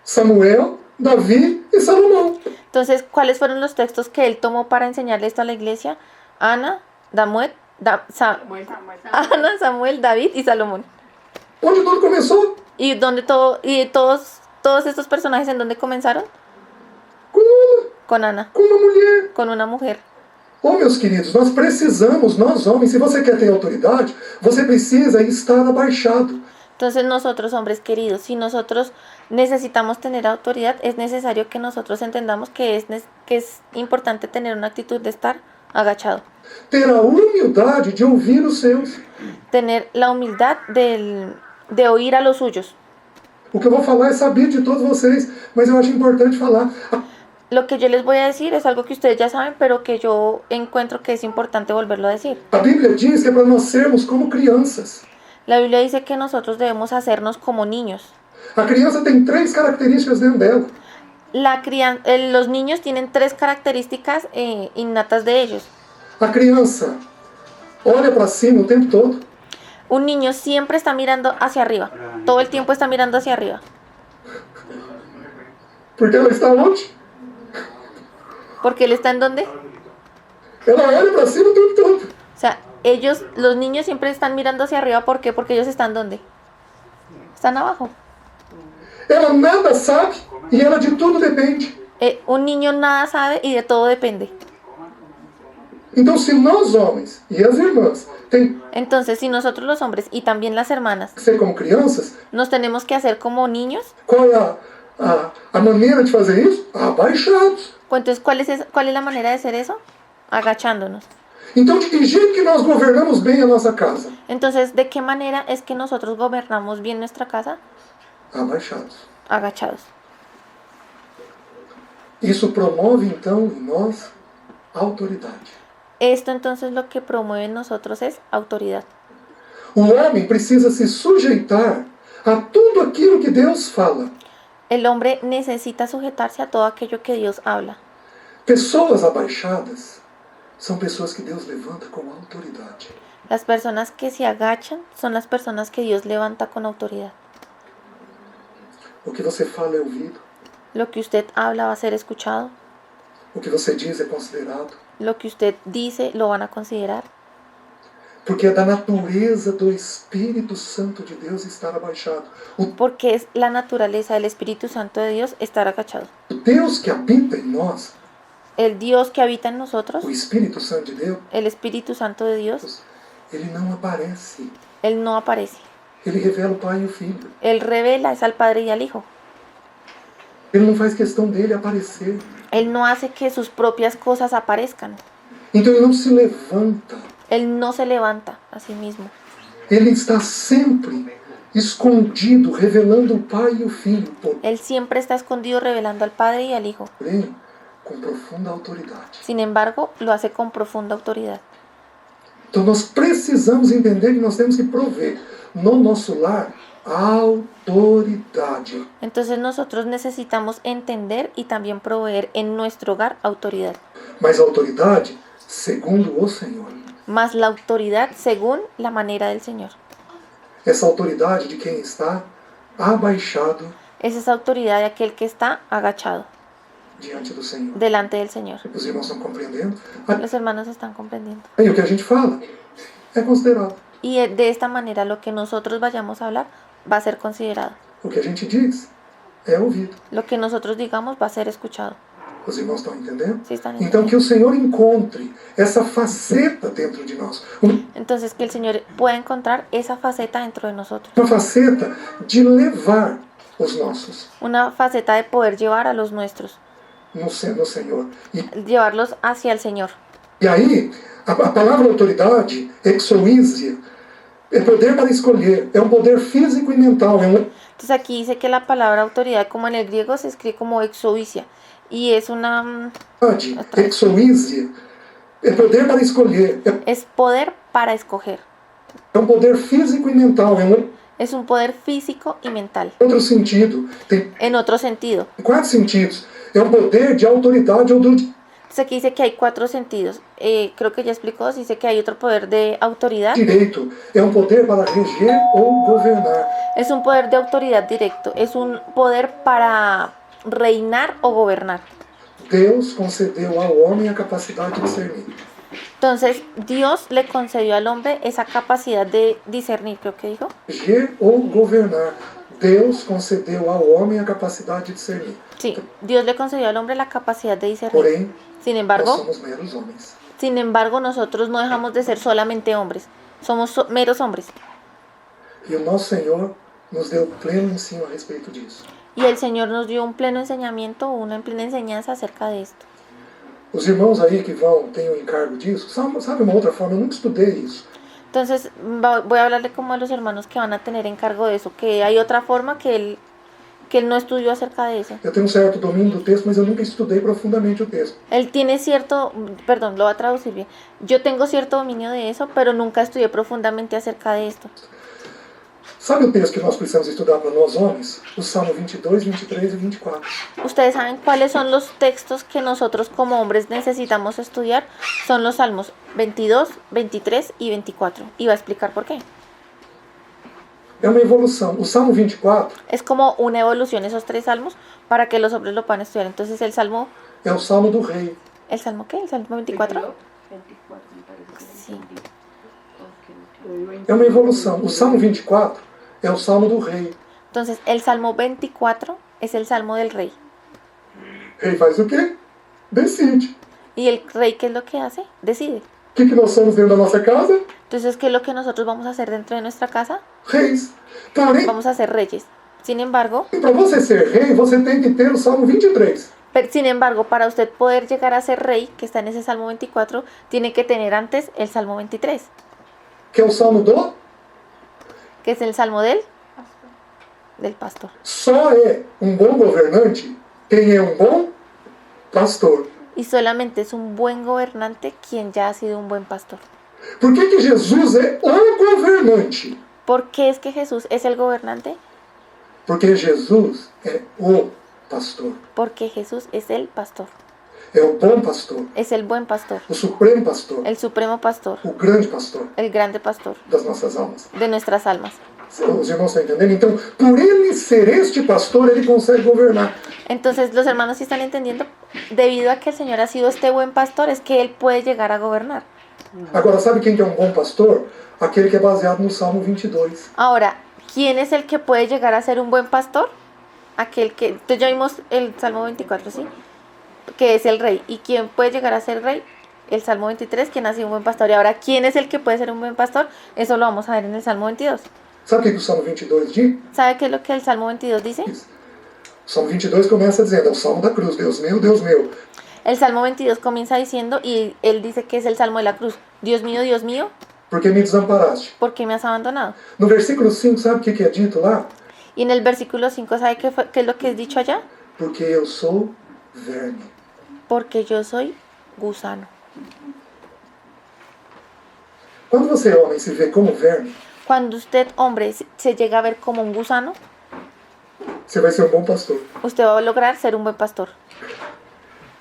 Samuel, Davi e Salomão. Entonces, ¿cuáles fueron los textos que él tomó para enseñarle esto a la iglesia? Ana, Samuel, David y Salomón. Onde tudo começou? ¿Y todos estos personajes en dónde comenzaron? Com Ana, Con Ana, com uma mulher. con una mujer. Oh, meus queridos, nós precisamos, nós homens, se você quer ter autoridade, você precisa estar abaixado. Entonces nosotros, hombres queridos, si nosotros necesitamos tener autoridad, es necesario que nosotros entendamos que es importante tener una actitud de estar agachado. Ter a humildade de ouvir os seus. Tener la humildad del de oír a los suyos. O que eu vou falar é sabido de todos vocês, mas eu acho importante falar. Lo que yo les voy a decir es algo que ustedes ya saben, pero que yo encuentro que es importante volverlo a decir. A Bíblia diz que é para nós sermos como crianças. La Biblia dice que nosotros debemos hacernos como niños. A criança tem 3 características dentro dela. Los niños tienen 3 características innatas de ellos. A criança olha para cima o tempo todo. Un niño siempre está mirando hacia arriba. Todo el tiempo está mirando hacia arriba. Porque ela está onde? Porque él está en dónde? Ela olha para cima o tempo todo. O sea, los niños siempre están mirando hacia arriba. ¿Por qué? Porque ellos están ¿dónde? Están abajo. Ela nada sabe e ela de tudo depende. Un niño nada sabe y de todo depende. Então, se nós homens e as irmãs tem Entonces, si nosotros los hombres y también las hermanas que ser como crianças, nos tenemos que hacer como niños, qual é a maneira de fazer isso? Abaixados. pues entonces, ¿cuál es la manera de hacer eso? Agachándonos. Então, de que jeito que nós governamos bem a nossa casa? Entonces, ¿de qué manera es que nosotros gobernamos bien nuestra casa? Abaixados. Agachados. Isso promove, então, em nós autoridade. Esto entonces lo que promueve en nosotros es autoridad. O homem precisa se sujeitar a tudo aquilo que Deus fala. El hombre necesita sujetarse a todo aquello que Dios habla. Pessoas abaixadas são pessoas que Deus levanta como autoridade. Las personas que se agachan son las personas que Dios levanta con autoridad. O que você fala é ouvido. Lo que usted habla va a ser escuchado. O que você diz é considerado. Lo que usted dice lo van a considerar. Porque é da natureza do Espírito Santo de Deus estar abaixado. O Porque es la naturaleza del Espíritu Santo de Dios estar agachado. Deus que habita em nós, El Dios que habita en nosotros, o Espírito Santo de Deus, el Espíritu Santo de Dios, ele não aparece. Él no aparece. Ele revela o Pai e o Filho. Él revela es al Padre y al Hijo. Ele não faz questão dele aparecer. Él no hace que sus propias cosas aparezcan. Então ele não se levanta. Él no se levanta a sí mismo. Ele está sempre escondido, revelando o Pai e o Filho, Él siempre está escondido revelando al Padre y al Hijo. porém com profunda autoridade. Sin embargo, lo hace con profunda autoridad. Então nós precisamos entender que nós temos que prover no nosso lar autoridade. Entonces nosotros necesitamos entender y también proveer en nuestro hogar autoridad. Mas a autoridade segundo o Senhor. Más la autoridad según la manera del Señor. Essa autoridade de quem está abaixado Es esa autoridad de aquel que está agachado diante do Senhor. delante del Señor. Os irmãos estão compreendendo? Los hermanos están comprendiendo. Aí o que a gente fala é considerado. Y de esta manera lo que nosotros vayamos a hablar va a ser considerado. O que a gente diz é ouvido. Lo que nosotros digamos va a ser escuchado. Os irmãos estão entendendo? ¿Sí están Então entendiendo? que o Senhor encontre essa faceta dentro de nós. Entonces que el Señor pueda encontrar esa faceta dentro de nosotros. Uma faceta de levar os nossos Una faceta de poder llevar a los nuestros. no Senhor. Llevarlos hacia el Señor. E aí, a palavra autoridade, exousia, é poder para escolher. É um poder físico e mental. É Entonces aquí dice que la palabra autoridad, como en el griego, se escribe como exousia. Y es una... exousia é poder para escolher. Es poder para escoger. É um poder físico e mental. Es un poder físico y mental. Outro sentido. Tem En otro sentido. 4 sentidos. É um poder de autoridade ou do Entonces aquí dice que hay 4 sentidos. Creo que ya explicó. Dice que hay otro poder de autoridad. direito. É um poder para reger ou governar. Es un poder de autoridad directo. Es un poder para reinar o gobernar. Deus concedeu ao homem a capacidade de discernir. Entonces Dios le concedió al hombre esa capacidad de discernir, creo que dijo. Reger ou governar. Deus concedeu ao homem a capacidade de discernir. Sí, Dios le concedió al hombre la capacidad de discernir. Porém, Sin nós embargo, somos meros homens. nosotros no dejamos de ser solamente hombres. Somos meros hombres. E o nosso Senhor nos deu pleno ensino a respeito disso. Y el Señor nos dio un pleno enseñamiento, una plena enseñanza acerca de esto. Os irmãos aí que têm o encargo disso, sabe uma outra forma? Eu nunca estudei isso. Entonces voy a hablarle como a los hermanos que van a tener encargo de eso, que hay otra forma que él no estudió acerca de eso. Eu tenho um certo domínio do texto, mas eu nunca estudei profundamente o texto. Él tiene cierto, perdón, lo va a traducir bien. Yo tengo cierto dominio de eso, pero nunca estudié profundamente acerca de esto. Sabe o texto que nós precisamos estudar para nós homens? O Salmo 22, 23 e 24. Ustedes saben cuáles son los textos que nosotros como hombres necesitamos estudiar. Son los Salmos 22, 23 y 24. Y va a explicar por qué. É uma evolução. O Salmo 24 Es como una evolución esos tres salmos para que los hombres lo puedan estudiar. Entonces el Salmo... é o Salmo do Rei. ¿El Salmo qué? ¿El Salmo 24? 24, me parece. Sí. É uma evolução. O Salmo 24 é o Salmo do Rei. Entonces el Salmo 24 es el Salmo del Rey. Rei faz o quê? Decide. ¿Y el Rey qué es lo que hace? Decide. O que nós somos dentro da nossa casa? Entonces, ¿qué es lo que nosotros vamos a hacer dentro de nuestra casa? Reis. Porém, Vamos a ser reyes. Sin embargo, para você ser rei, você tem que ter o Salmo 23. para usted poder llegar a ser rey, que está en ese Salmo 24, tiene que tener antes el Salmo 23, Que é o Salmo do... que es el Salmo del pastor. Só é um bom governante quem é um bom pastor. Y solamente es un buen gobernante quien ya ha sido un buen pastor. Por que Jesus é o governante? ¿Por qué es que Jesús es el gobernante? Porque Jesus é o pastor. Porque Jesús es el pastor. É o bom pastor, Es el buen pastor, o supremo pastor, el supremo pastor, o grande pastor el grande pastor das nossas almas. de nuestras almas. Os irmãos estão entendendo? Então, por ele ser este pastor, ele consegue governar. Entonces los hermanos sí están entendiendo, debido a que el Señor ha sido este buen pastor, es que Él puede llegar a gobernar. Agora, sabe quem que é um bom pastor? Aquele que é baseado no Salmo 22. Ahora, ¿quién es el que puede llegar a ser un buen pastor? Aquel que, entonces ya vimos el Salmo 24, ¿sí? Que es el rey. ¿Y quién puede llegar a ser rey? El Salmo 23, quien ha sido un buen pastor. Y ahora, ¿quién es el que puede ser un buen pastor? Eso lo vamos a ver en el Salmo 22. Sabe o que o Salmo 22 diz? ¿Sabe qué es lo que el Salmo 22 dice? O Salmo 22 começa dizendo, é o Salmo da cruz, Deus meu, Deus meu. El Salmo 22 comienza diciendo, y él dice que es el Salmo de la cruz. Dios mío, Por que me desamparaste? ¿por qué me has abandonado? No versículo 5, sabe o que é dito lá? Y en el versículo 5, ¿sabe qué es lo que es dicho allá? Porque eu sou verme. Porque yo soy gusano. Quando você, homem, se vê como verme, Cuando usted, hombre, se llega a ver como un gusano, você vai ser um bom pastor. usted va a lograr ser un buen pastor.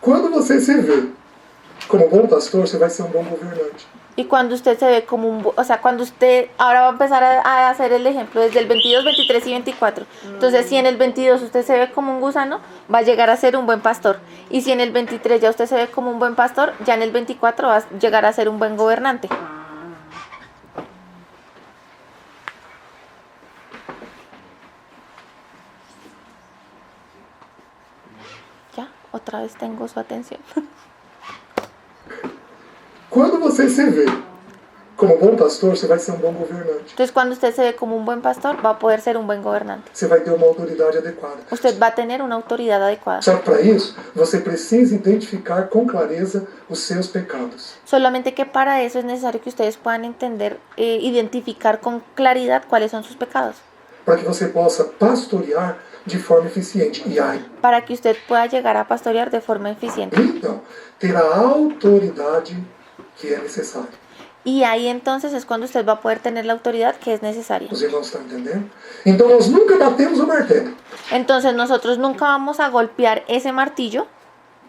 Quando você se vê como bom pastor, você vai ser um bom governante. Y cuando usted se ve como cuando usted, ahora va a empezar a hacer el ejemplo desde el 22, 23 y 24. Entonces, si en el 22 usted se ve como un gusano, va a llegar a ser un buen pastor. Y si en el 23 ya usted se ve como un buen pastor, ya en el 24 va a llegar a ser un buen gobernante. Ya, otra vez tengo su atención. Quando você se vê como bom pastor, você vai ser um bom governante. Entonces, cuando usted se ve como un buen pastor, va a poder ser un buen gobernante. Você vai ter uma autoridade adequada. Usted va a tener una autoridad adecuada. Só que para isso, você precisa identificar com clareza os seus pecados. Solamente que para eso es necesario que ustedes puedan entender, identificar con claridad cuáles son sus pecados. Para que você possa pastorear de forma eficiente. E aí, Para que usted pueda llegar a pastorear de forma eficiente. então, ter a autoridade que é necessária. Y ahí entonces es cuando usted va a poder tener la autoridad que es necesaria. Os irmãos estão entendendo? Então nós nunca batemos o martelo. Entonces nosotros nunca vamos a golpear ese martillo,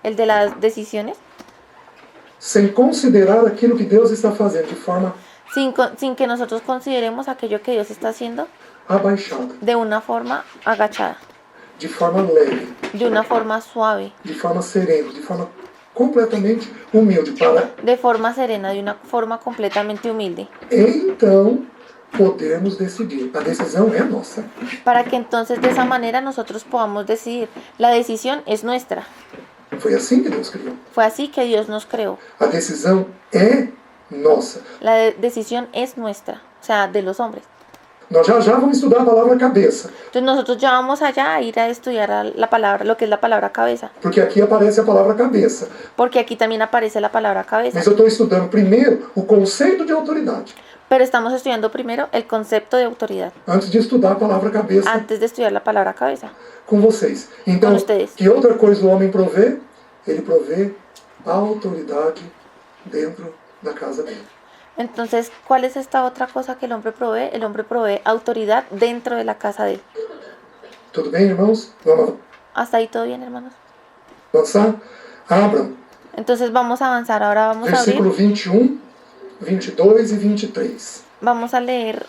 el de las decisiones, Sem considerar aquilo que Deus está fazendo de forma sin que nosotros consideremos aquello que Dios está haciendo abaixada, de una forma agachada, de forma leve, de una forma suave, de forma serena, de forma completamente humilde. Para de forma serena, de una forma completamente humilde, então podermos decidir. A decisão é nossa. para que entonces de esa manera nosotros podamos decidir. La decisión es nuestra. Foi assim que Deus criou. Fue así que Dios nos creó. A decisão é nossa. La decisión es nuestra, o sea, de los hombres. Nós já vamos estudar a palavra cabeça, Entonces nosotros ya vamos allá a ir a estudiar la palabra, lo que es la palabra cabeza, porque aqui aparece a palavra cabeça. porque aquí también aparece la palabra cabeza. Mas eu estou estudando primeiro o conceito de autoridade, Pero estamos estudiando primero el concepto de autoridad, antes de estudar a palavra cabeça antes de estudiar la palabra cabeza. com vocês. Então, Com vocês. que outra coisa o homem provê? Ele provê autoridade dentro da casa dele. Entonces, ¿cuál es esta otra cosa que el hombre provee? El hombre provee autoridad dentro de la casa de él. Tudo bem, irmãos? Vamos ¿Hasta ahí todo bien, hermanos? avançar? Abram. Entonces vamos a avanzar. Ahora vamos a Versículo abrir, 21, 22 e 23. vamos a leer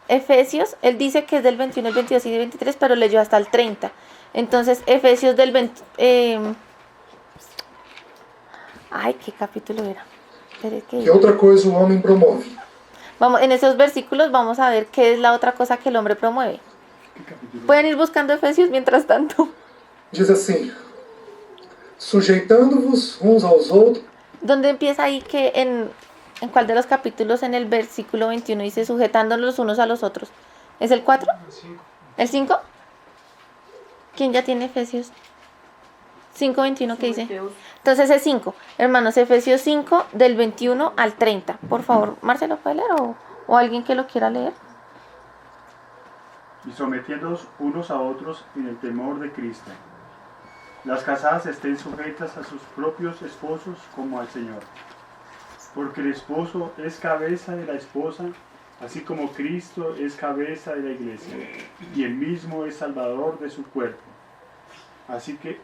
Efesios. Él dice que es del 21, el 22 y el 23, pero leyó hasta el 30. Entonces, Efesios del 20... ay, ¿qué capítulo era? Espere que... Que outra coisa o homem promove? Vamos, en esos versículos vamos a ver qué es la otra cosa que el hombre promueve. Pueden ir buscando Efesios mientras tanto. Diz assim: sujeitando-vos uns aos outros. ¿Dónde empieza ahí que en cuál de los capítulos en el versículo 21 dice sujetándonos los unos a los otros? ¿Es el 4? ¿El 5? ¿Quién ya tiene Efesios? 5:21, ¿qué dice? Someteos. Entonces es 5. Hermanos, Efesios 5 del 21 al 30. Por favor, Marcelo, ¿puede leer o alguien que lo quiera leer? Y sometiéndoos unos a otros en el temor de Cristo. Las casadas estén sujetas a sus propios esposos como al Señor. Porque el esposo es cabeza de la esposa, así como Cristo es cabeza de la iglesia, y él mismo es salvador de su cuerpo. Así que,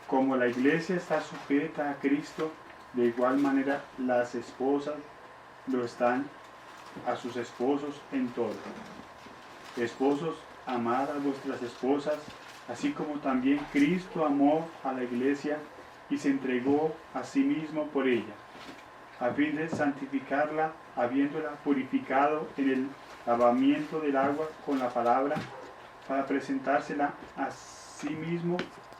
como la iglesia está sujeta a Cristo, de igual manera las esposas lo están a sus esposos en todo. Esposos, amad a vuestras esposas, así como también Cristo amó a la iglesia y se entregó a sí mismo por ella, a fin de santificarla, habiéndola purificado en el lavamiento del agua con la palabra, para presentársela a sí mismo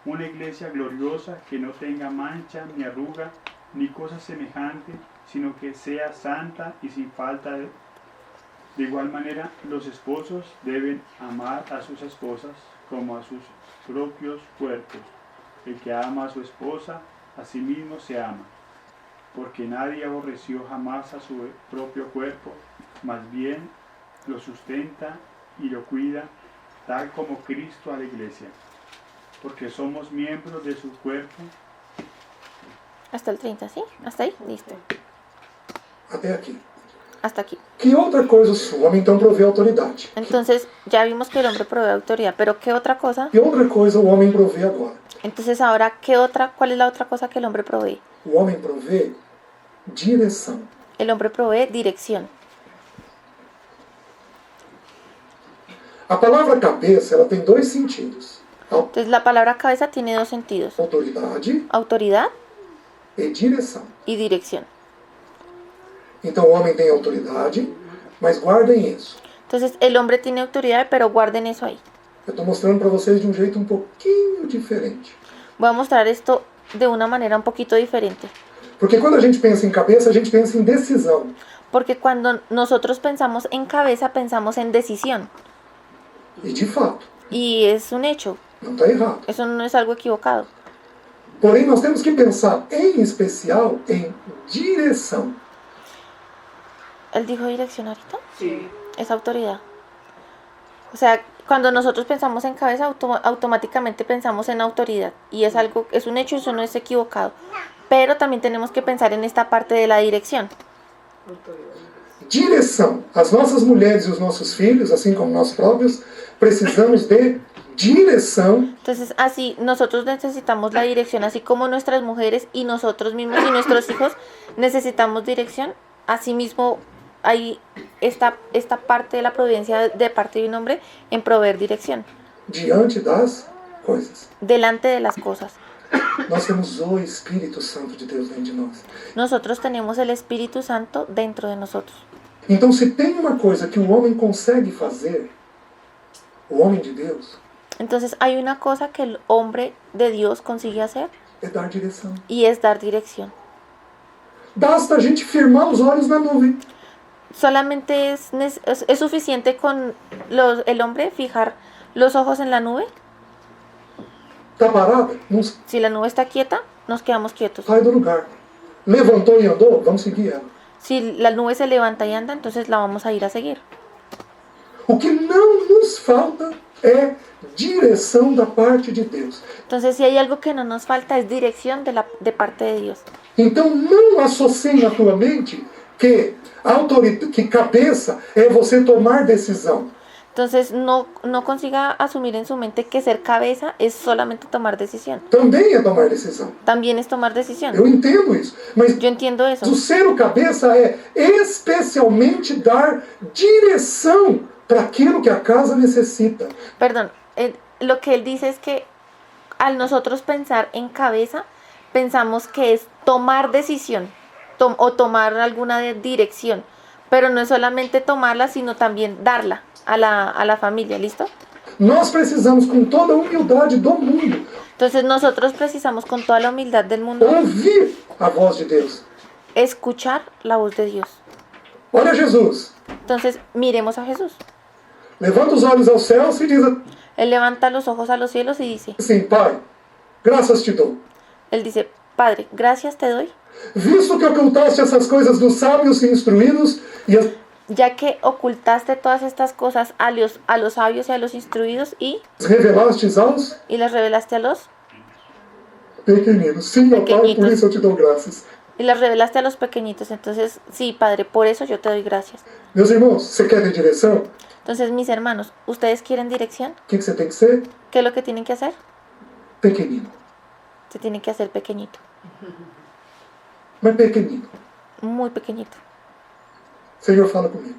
una iglesia gloriosa que no tenga mancha ni arruga ni cosa semejante, sino que sea santa y sin falta de igual manera, los esposos deben amar a sus esposas como a sus propios cuerpos. El que ama a su esposa, a sí mismo se ama, porque nadie aborreció jamás a su propio cuerpo, más bien lo sustenta y lo cuida, tal como Cristo a la iglesia, porque somos miembros de su cuerpo. Hasta el 30, ¿sí? ¿Hasta ahí? Listo. Até aqui. Hasta aquí. Que outra coisa o homem então provê autoridade? Entonces, ya vimos que el hombre provee autoridad, pero ¿qué otra cosa? Que outra coisa o homem provê agora? Entonces, ahora, ¿cuál es la otra cosa que el hombre provee? O homem provê direção. El hombre provee dirección. A palavra cabeça, ela tem dois sentidos. Entonces, la palabra cabeza tiene dos sentidos: Autoridade autoridad e direção. y dirección. Então o homem tem autoridade, mas guardem isso. Entonces, el hombre tiene autoridad, pero guarden eso ahí. Eu estou mostrando para vocês de um jeito um pouquinho diferente. Voy a mostrar esto de una manera un poquito diferente. Porque quando a gente pensa em cabeça, a gente pensa em decisão. Porque cuando nosotros pensamos en cabeza, pensamos en decisión. E de fato, Y es un hecho. não está errado. Eso no es algo equivocado. Porém, nós temos que pensar em especial em direção. ¿Él dijo dirección ahorita? Sí. Es autoridad. O sea, cuando nosotros pensamos en cabeza, automáticamente pensamos en autoridad. Y es algo, es un hecho, eso no es equivocado. Pero también tenemos que pensar en esta parte de la dirección. Direção. As nossas mulheres e os nossos filhos, assim como nós próprios, precisamos de direção. Entonces, así, nosotros necesitamos la dirección, así como nuestras mujeres y nosotros mismos y nuestros hijos necesitamos dirección. Asimismo, hay esta parte de la providencia de parte de un hombre en proveer dirección. Diante das coisas. Delante de las cosas. Nós temos o Espírito Santo de Deus dentro de nós. Nosotros tenemos el Espíritu Santo dentro de nosotros. Então, se tem uma coisa que o homem consegue fazer, o homem de Deus, Entonces hay una cosa que el hombre de Dios consigue hacer é dar direção. y es dar dirección. Basta a gente firmar os olhos na nuvem. solamente es suficiente con el hombre fijar los ojos en la nube. Está parada? Não Si la nube está quieta, nos quedamos quietos. sai do lugar. Levantou e andou? Vamos seguir ela. Si la nube se levanta y anda, entonces la vamos a ir a seguir. O que não nos falta é direção da parte de Deus. Entonces, si hay algo que no nos falta, es dirección de parte de Dios. Então não associe na tua mente que que cabeça é você tomar decisão. Entonces, no consiga asumir en su mente que ser cabeza es solamente tomar decisión. Também é tomar decisão. También es tomar decisión. Eu entendo isso. Mas Yo entiendo eso. o ser o cabeça é especialmente dar direção para aquilo que a casa necessita. Perdón, lo que él dice es que al nosotros pensar en cabeza, pensamos que es tomar decisión o tomar alguna dirección, pero no es solamente tomarla, sino también darla a la familia, ¿listo? Nós precisamos, com toda a humildade do mundo, Entonces nosotros precisamos con toda la humildad del mundo ouvir a voz de Deus. escuchar la voz de Dios. Olha Jesus. Entonces miremos a Jesús. Levanta os olhos aos céus e diz Él levanta los ojos a los cielos y dice, assim, Pai, graças te dou. él dice, Padre, gracias te doy, Visto que ocultaste essas coisas dos sábios e instruídos e as ya que ocultaste todas estas cosas a los sabios y a los instruidos y revelastes aos las revelaste a los pequeninos. Sim, ó Pai, por Pequenitos. isso eu te dou graças. y las revelaste a los pequeñitos. Entonces, sí, Padre, por eso yo te doy gracias. Meus irmãos, você quer ter direção? Entonces, mis hermanos, ¿ustedes quieren dirección? O que você tem que ser? ¿Qué es lo que tienen que hacer? Pequenino. Se tienen que hacer pequeñito, Mas pequenino. muy pequeñito. Senhor, fala comigo.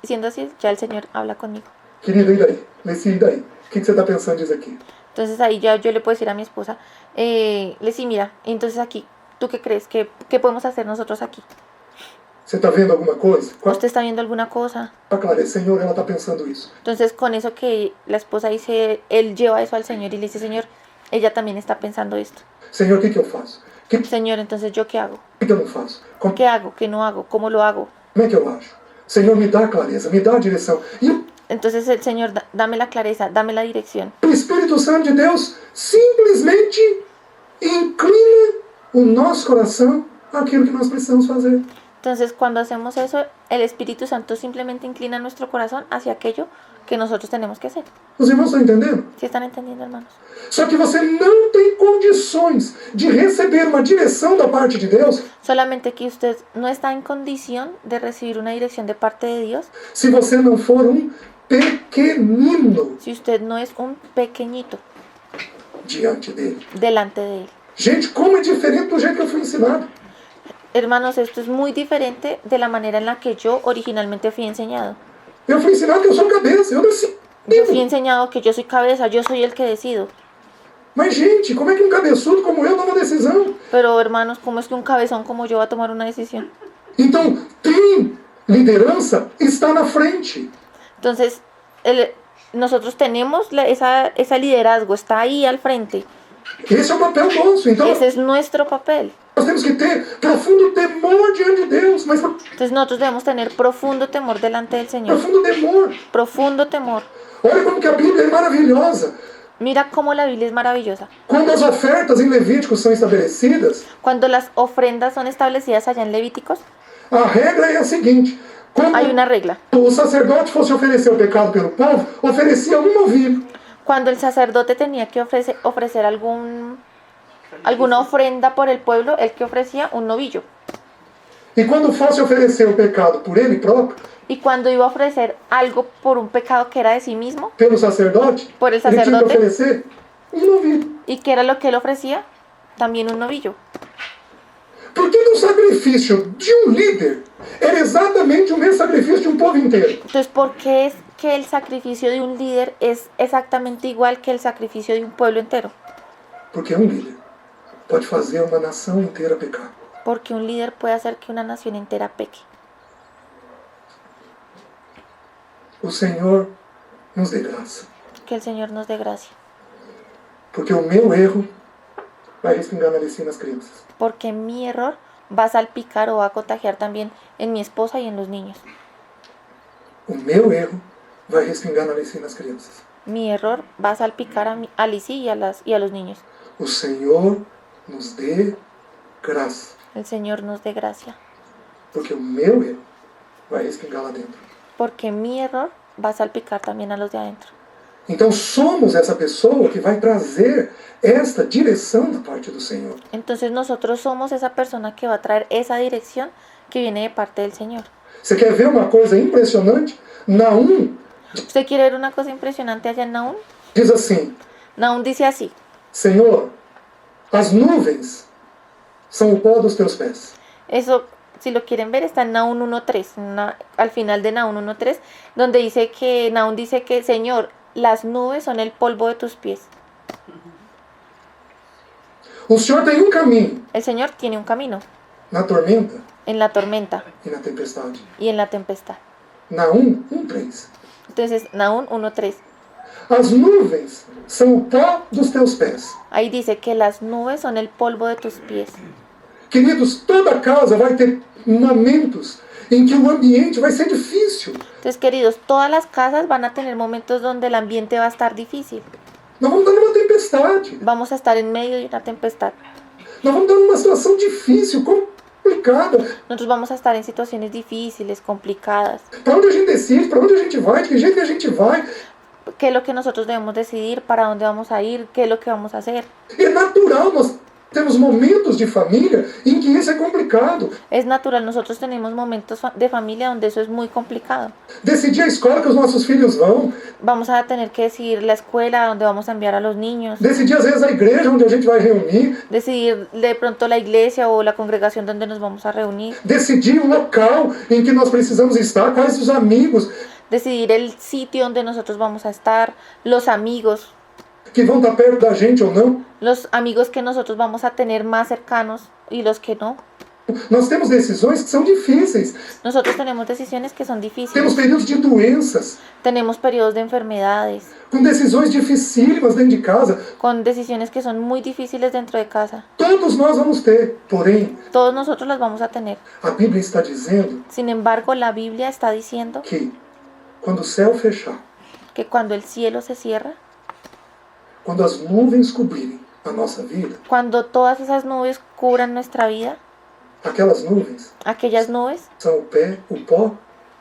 Siendo así, ya el Señor habla conmigo. Querido, e daí? Leci, e daí? O que você está pensando disso aqui? Entonces ahí ya yo le puedo decir a mi esposa, Leslie, mira, entonces aquí, ¿tú qué crees? ¿Qué podemos hacer nosotros aquí? Você está vendo alguma coisa? ¿Usted está viendo alguna cosa? Clareza, Senhor, ela está pensando isso. Entonces con eso que la esposa dice, él lleva eso al Señor y le dice, Señor, ella también está pensando esto. Senhor, o que eu faço? O Señor, entonces ¿yo qué hago? que eu não faço? Como ¿Qué hago? ¿Qué no hago? ¿Cómo lo hago? é que eu acho? Senhor, me dá clareza, me dá a direção. E Entonces el Señor, dame la clareza, dame la dirección. o Espírito Santo de Deus simplesmente inclina o nosso coração àquilo que nós precisamos fazer. Entonces cuando hacemos eso, el Espíritu Santo simplemente inclina nuestro corazón hacia aquello que nosotros tenemos que hacer. Os irmãos estão entendendo? ¿Sí están entendiendo, hermanos? Só que você não tem condições de receber uma direção da parte de Deus Solamente que usted no está en condición de recibir una dirección de parte de Dios se você não for pequenino si usted no es un pequeñito diante dele. delante de Él. Gente, como é diferente do jeito que eu fui ensinado. Hermanos, esto es muy diferente de la manera en la que yo originalmente fui enseñado. Eu fui ensinado que eu sou cabeça, eu decido. Yo fui enseñado que yo soy cabeza, yo soy el que decido. Mas, gente, como é que um cabeçudo como eu toma decisão? Pero, hermanos, ¿cómo es que un cabezón como yo va a tomar una decisión? Então, tem liderança, está na frente. Entonces, nosotros tenemos ese liderazgo, está ahí al frente. Esse é o papel nosso. Então, Ese es nuestro papel. nós temos que ter profundo temor diante de Deus, mas Entonces nosotros debemos tener profundo temor delante del Señor. profundo temor. Profundo temor. Olha como que a Bíblia é maravilhosa. Mira cómo la Biblia es maravillosa. Quando as ofertas em Levítico são estabelecidas, Cuando las ofrendas son establecidas allá en Levíticos, a regra é a seguinte. Quando hay una regla. o sacerdote fosse oferecer o pecado pelo povo, oferecia um novilho. Cuando el sacerdote tenía que ofrecer alguna ofrenda por el pueblo, el que ofrecía un novillo. E quando fosse oferecer o pecado por ele próprio, Y cuando iba a ofrecer algo por un pecado que era de sí mismo, pelo sacerdote, por el ele tinha que sacerdote, oferecer um novilho. ¿y qué era lo que él ofrecía? También un novillo. Porque o sacrifício de um líder era exatamente o mesmo sacrifício de um povo inteiro. Entonces, ¿por qué es que el sacrificio de un líder es exactamente igual que el sacrificio de un pueblo entero? Porque um líder pode fazer uma nação inteira pecar. Porque un líder puede hacer que una nación entera peque. O Senhor nos dê graça. Que el Señor nos dé gracia. Porque o meu erro vai respingar na Alice e nas crianças. Porque mi error va a salpicar o va a contagiar también en mi esposa y en los niños. O meu erro vai respingar na Alice e nas crianças. Mi error va a salpicar a Lizzie y a los niños. O Senhor nos dê graça, El Señor nos dé gracia, porque o meu erro vai respingar lá dentro. porque mi error va a salpicar también a los de adentro. Então somos essa pessoa que vai trazer esta direção da parte do Senhor. Entonces nosotros somos esa persona que va a traer esa dirección que viene de parte del Señor. Você quer ver uma coisa impressionante? Naum ¿Usted quiere ver una cosa impresionante allá en Nahum? diz assim: Nahum dice así: Senhor, as nuvens são o pó dos teus pés. Eso, si lo quieren ver, está en Nahum 1.3, al final de Nahum 1.3, donde dice que Nahum dice que, Señor, las nubes son el polvo de tus pies. O Senhor tem um caminho El Señor tiene un camino na tormenta en la tormenta e na tempestade. y en la tempestad. Naum 1:3. Entonces, Nahum 1.3, As nuvens são o pó dos teus pés. ahí dice que las nubes son el polvo de tus pies. Queridos, toda casa vai ter momentos em que o ambiente vai ser difícil. Entonces, queridos, todas las casas van a tener momentos donde el ambiente va a estar difícil. Nós vamos estar numa tempestade. Vamos a estar en medio de una tempestad. Nós vamos estar numa situação difícil, complicada. Nosotros vamos a estar en situaciones difíciles, complicadas. Para onde a gente decide, para onde a gente vai, de que jeito que a gente vai. ¿Qué es lo que nosotros debemos decidir? ¿Para dónde vamos a ir? ¿Qué es lo que vamos a hacer? É natural, nós temos momentos de família em que isso é complicado. Es natural, nosotros tenemos momentos de familia donde eso es muy complicado. Decidir a escola que os nossos filhos vão. Vamos a tener que decidir la escuela donde vamos a enviar a los niños. Decidir, às vezes, a igreja onde a gente vai reunir. Decidir de pronto la iglesia o la congregación donde nos vamos a reunir. Decidir o local em que nós precisamos estar, quais os amigos Decidir el sitio donde nosotros vamos a estar, los amigos que vão estar perto da gente ou não. los amigos que nosotros vamos a tener más cercanos y los que no. Nós temos decisões que são difíceis. Nosotros tenemos decisiones que son difíciles. Temos períodos de doenças, Tenemos periodos de enfermedades, com decisões dificílimas dentro de casa. con decisiones que son muy difíciles dentro de casa. Todos nós vamos ter. Porém, Todos nosotros las vamos a tener. a Bíblia está dizendo Sin embargo, la Biblia está diciendo que quando o céu fechar, que cuando el cielo se cierra, quando as nuvens cobrirem a nossa vida, cuando todas esas nubes cubran nuestra vida, aquelas nuvens aquellas nubes são o pó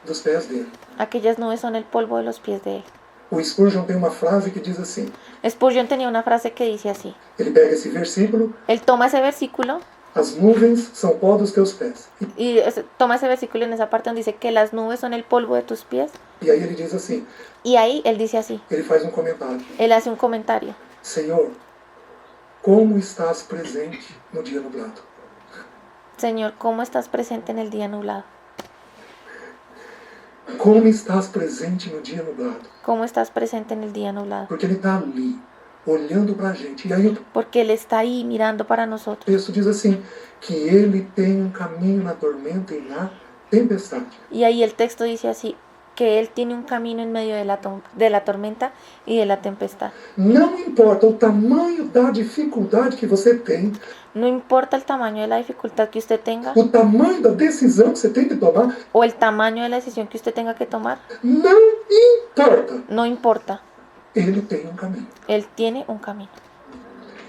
dos pés dele. Aquellas nubes son el polvo de los pies de él. O Spurgeon tem uma frase que diz assim, Spurgeon tenía una frase que dice así. ele pega esse versículo, Él toma ese versículo as nuvens são o pó dos teus pés. y toma ese versículo en esa parte donde dice que las nubes son el polvo de tus pies. E aí ele diz assim, Y ahí él dice así. ele faz um comentário. Él hace un comentario. Senhor, como estás presente no dia nublado? Señor, ¿cómo estás presente en el día nublado? Como estás presente no dia nublado? ¿Cómo estás presente en el día nublado? Porque ele está ali, olhando para a gente. E aí o Porque Él está ahí mirando para nosotros. texto diz assim, que ele tem um caminho na tormenta e na tempestade. Y ahí el texto dice así, que Él tiene un camino en medio de la tormenta y de la tempestad. Não importa o tamanho da dificuldade que você tem, No importa el tamaño de la dificultad que usted tenga o tamanho da decisão que você tem que tomar, o el tamaño de la decisión que usted tenga que tomar, não importa. no importa. Ele tem um caminho. Él tiene un camino.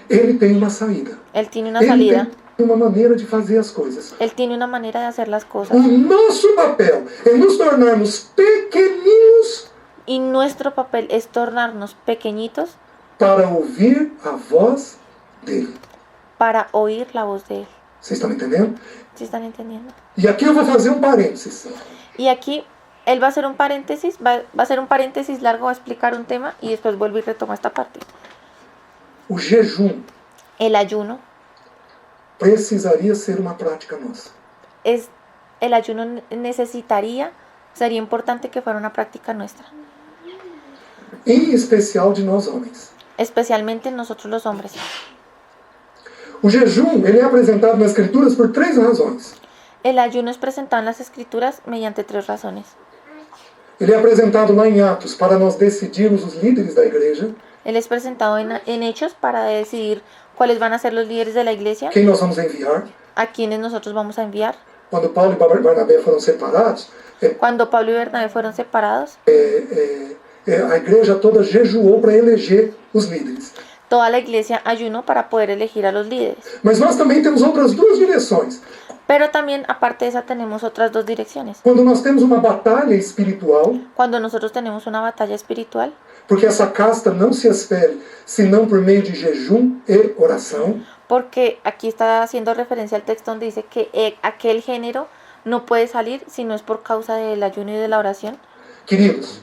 Ele tem uma saída. Él tiene una Ele salida. tem uma maneira de fazer as coisas. Él tiene una manera de hacer las cosas. O nosso papel é nos tornarmos pequeninos Y nuestro papel es tornarnos pequeñitos para ouvir a voz dele. para oír la voz de Él. Vocês estão me entendendo? ¿Sí están entendiendo? E aqui eu vou fazer um parênteses. Y aquí Él va a hacer un paréntesis, va a hacer un paréntesis largo, va a explicar un tema y después vuelve y retoma esta parte. O jejum El ayuno precisaria ser uma prática nossa. el ayuno sería importante que fuera una práctica nuestra, Em especial de nós homens. especialmente nosotros los hombres. O jejum ele é apresentado nas Escrituras por 3 razões. El ayuno es presentado en las Escrituras mediante 3 razones. Ele é apresentado lá em Atos para nós decidirmos os líderes da igreja, Él es presentado en Hechos para decidir cuáles van a ser los líderes de la iglesia, quem nós vamos enviar. a quienes nosotros vamos a enviar. Quando Paulo e Barnabé foram separados, Cuando Pablo y Bernabé fueron separados, a igreja toda jejuou para eleger os líderes. toda la iglesia ayunó para poder elegir a los líderes. Mas nós também temos outras duas direções. Pero también, aparte de esa, tenemos otras dos direcciones. Quando nós temos uma batalha espiritual, Cuando nosotros tenemos una batalla espiritual, porque essa casta não se espere senão por meio de jejum e oração, porque aquí está haciendo referencia al texto donde dice que aquel género no puede salir si no es por causa del ayuno y de la oración. queridos,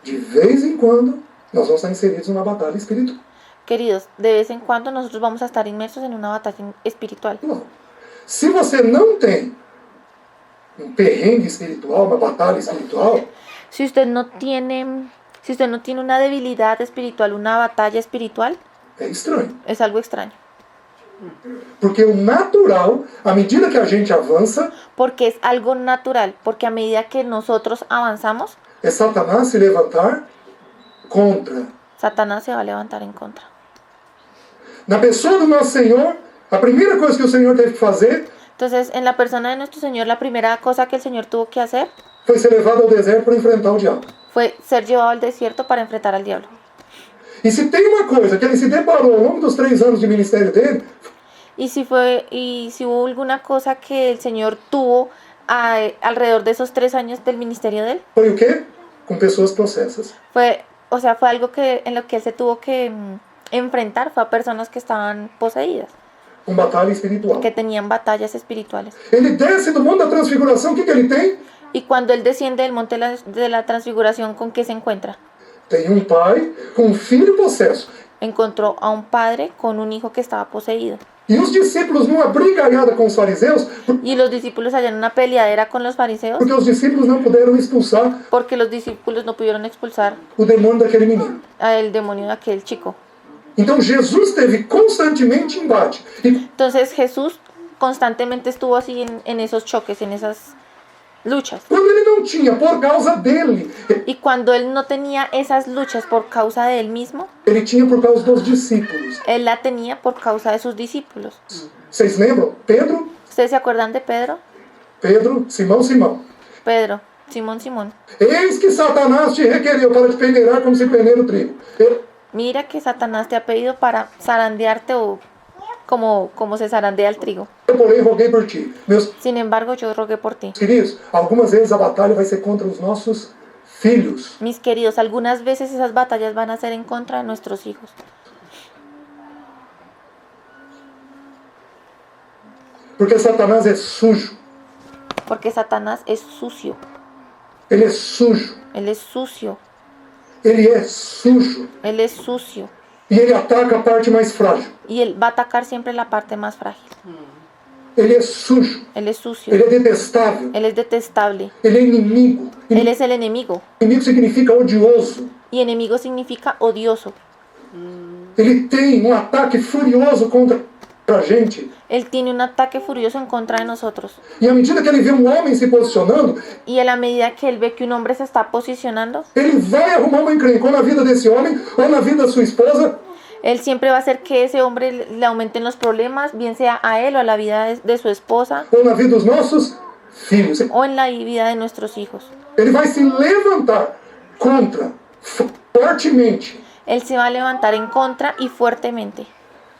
de vez em quando nós vamos estar inseridos numa batalha espiritual. Queridos, de vez en cuando nosotros vamos a estar inmersos en una batalla espiritual. Se você não tem perrengue espiritual, uma batalha espiritual, Si usted no tiene una debilidad espiritual, una batalla espiritual, é estranho. es algo extraño. Porque o natural, à medida que a gente avança, Porque es algo natural, porque a medida que nosotros avanzamos, é Satanás se levantar contra. Satanás se va a levantar en contra. Na pessoa do nosso Senhor, a primeira coisa que o Senhor teve que fazer Entonces, en la persona de nuestro Señor, la primera cosa que el Señor tuvo que hacer foi ser levado ao deserto para enfrentar o diabo. fue ser llevado al desierto para enfrentar al diablo. E se tem uma coisa que ele se deparou ao longo dos 3 anos de ministério dele, Y si hubo alguna cosa que el Señor tuvo alrededor de esos 3 años del ministerio de él, foi o quê? Com pessoas possessas. fue algo en lo que él se tuvo que enfrentar, fue a personas que estaban poseídas, Com batalha espiritual. que tenían batallas espirituales. Ele desce do monte da transfiguração, o que ele tem? Y cuando él desciende del monte de la transfiguración, ¿con qué se encuentra? Tem um pai com um filho possesso. Encontró a un padre con un hijo que estaba poseído. E os discípulos numa brigaiada com os fariseus, Y los discípulos hallan una peleadera con los fariseos porque os discípulos não puderam expulsar porque los discípulos no pudieron expulsar o demônio daquele menino. al demonio de aquel chico. Então Jesus teve constantemente embate. E Entonces Jesús constantemente estuvo así en esos choques, en esas luchas. quando ele não tinha, por causa dele, Y cuando él no tenía esas luchas por causa de él mismo, ele tinha por causa dos discípulos. él la tenía por causa de sus discípulos. Vocês lembram? Pedro, ¿Ustedes se acuerdan de Pedro? Simão. Pedro, Simón. Eis que Satanás te requereu para te peneirar como se peneira o trigo. Mira que Satanás te ha pedido para zarandearte o como se zarandea el trigo. Eu, porém, roguei por ti. Meus Sin embargo, yo rogué por ti. queridos, algumas vezes a batalha vai ser contra os nossos filhos. Mis queridos, algunas veces esas batallas van a ser en contra de nuestros hijos. Porque Satanás é sujo. Porque Satanás es sucio. Ele é sujo. Él es sucio. Ele é sujo. Él es sucio. E ele ataca a parte mais frágil. Y él va a atacar siempre la parte más frágil. Ele é sujo. Él es sucio. Ele é detestável. Él es detestable. Ele é inimigo. Él es el enemigo. Inimigo significa odioso. Y enemigo significa odioso. Ele tem um ataque furioso contra a gente. Él tiene un ataque furioso en contra de nosotros. E à medida que ele vê um homem se posicionando, Y a la medida que él ve que un hombre se está posicionando, ele vai arrumar uma encrenca ou na vida desse homem, ou na vida da sua esposa, él siempre va a hacer que ese hombre le aumenten los problemas, bien sea a él o a la vida de su esposa ou na vida dos nossos filhos. o en la vida de nuestros hijos. Ele vai se levantar contra, fortemente, Él se va a levantar en contra y fuertemente.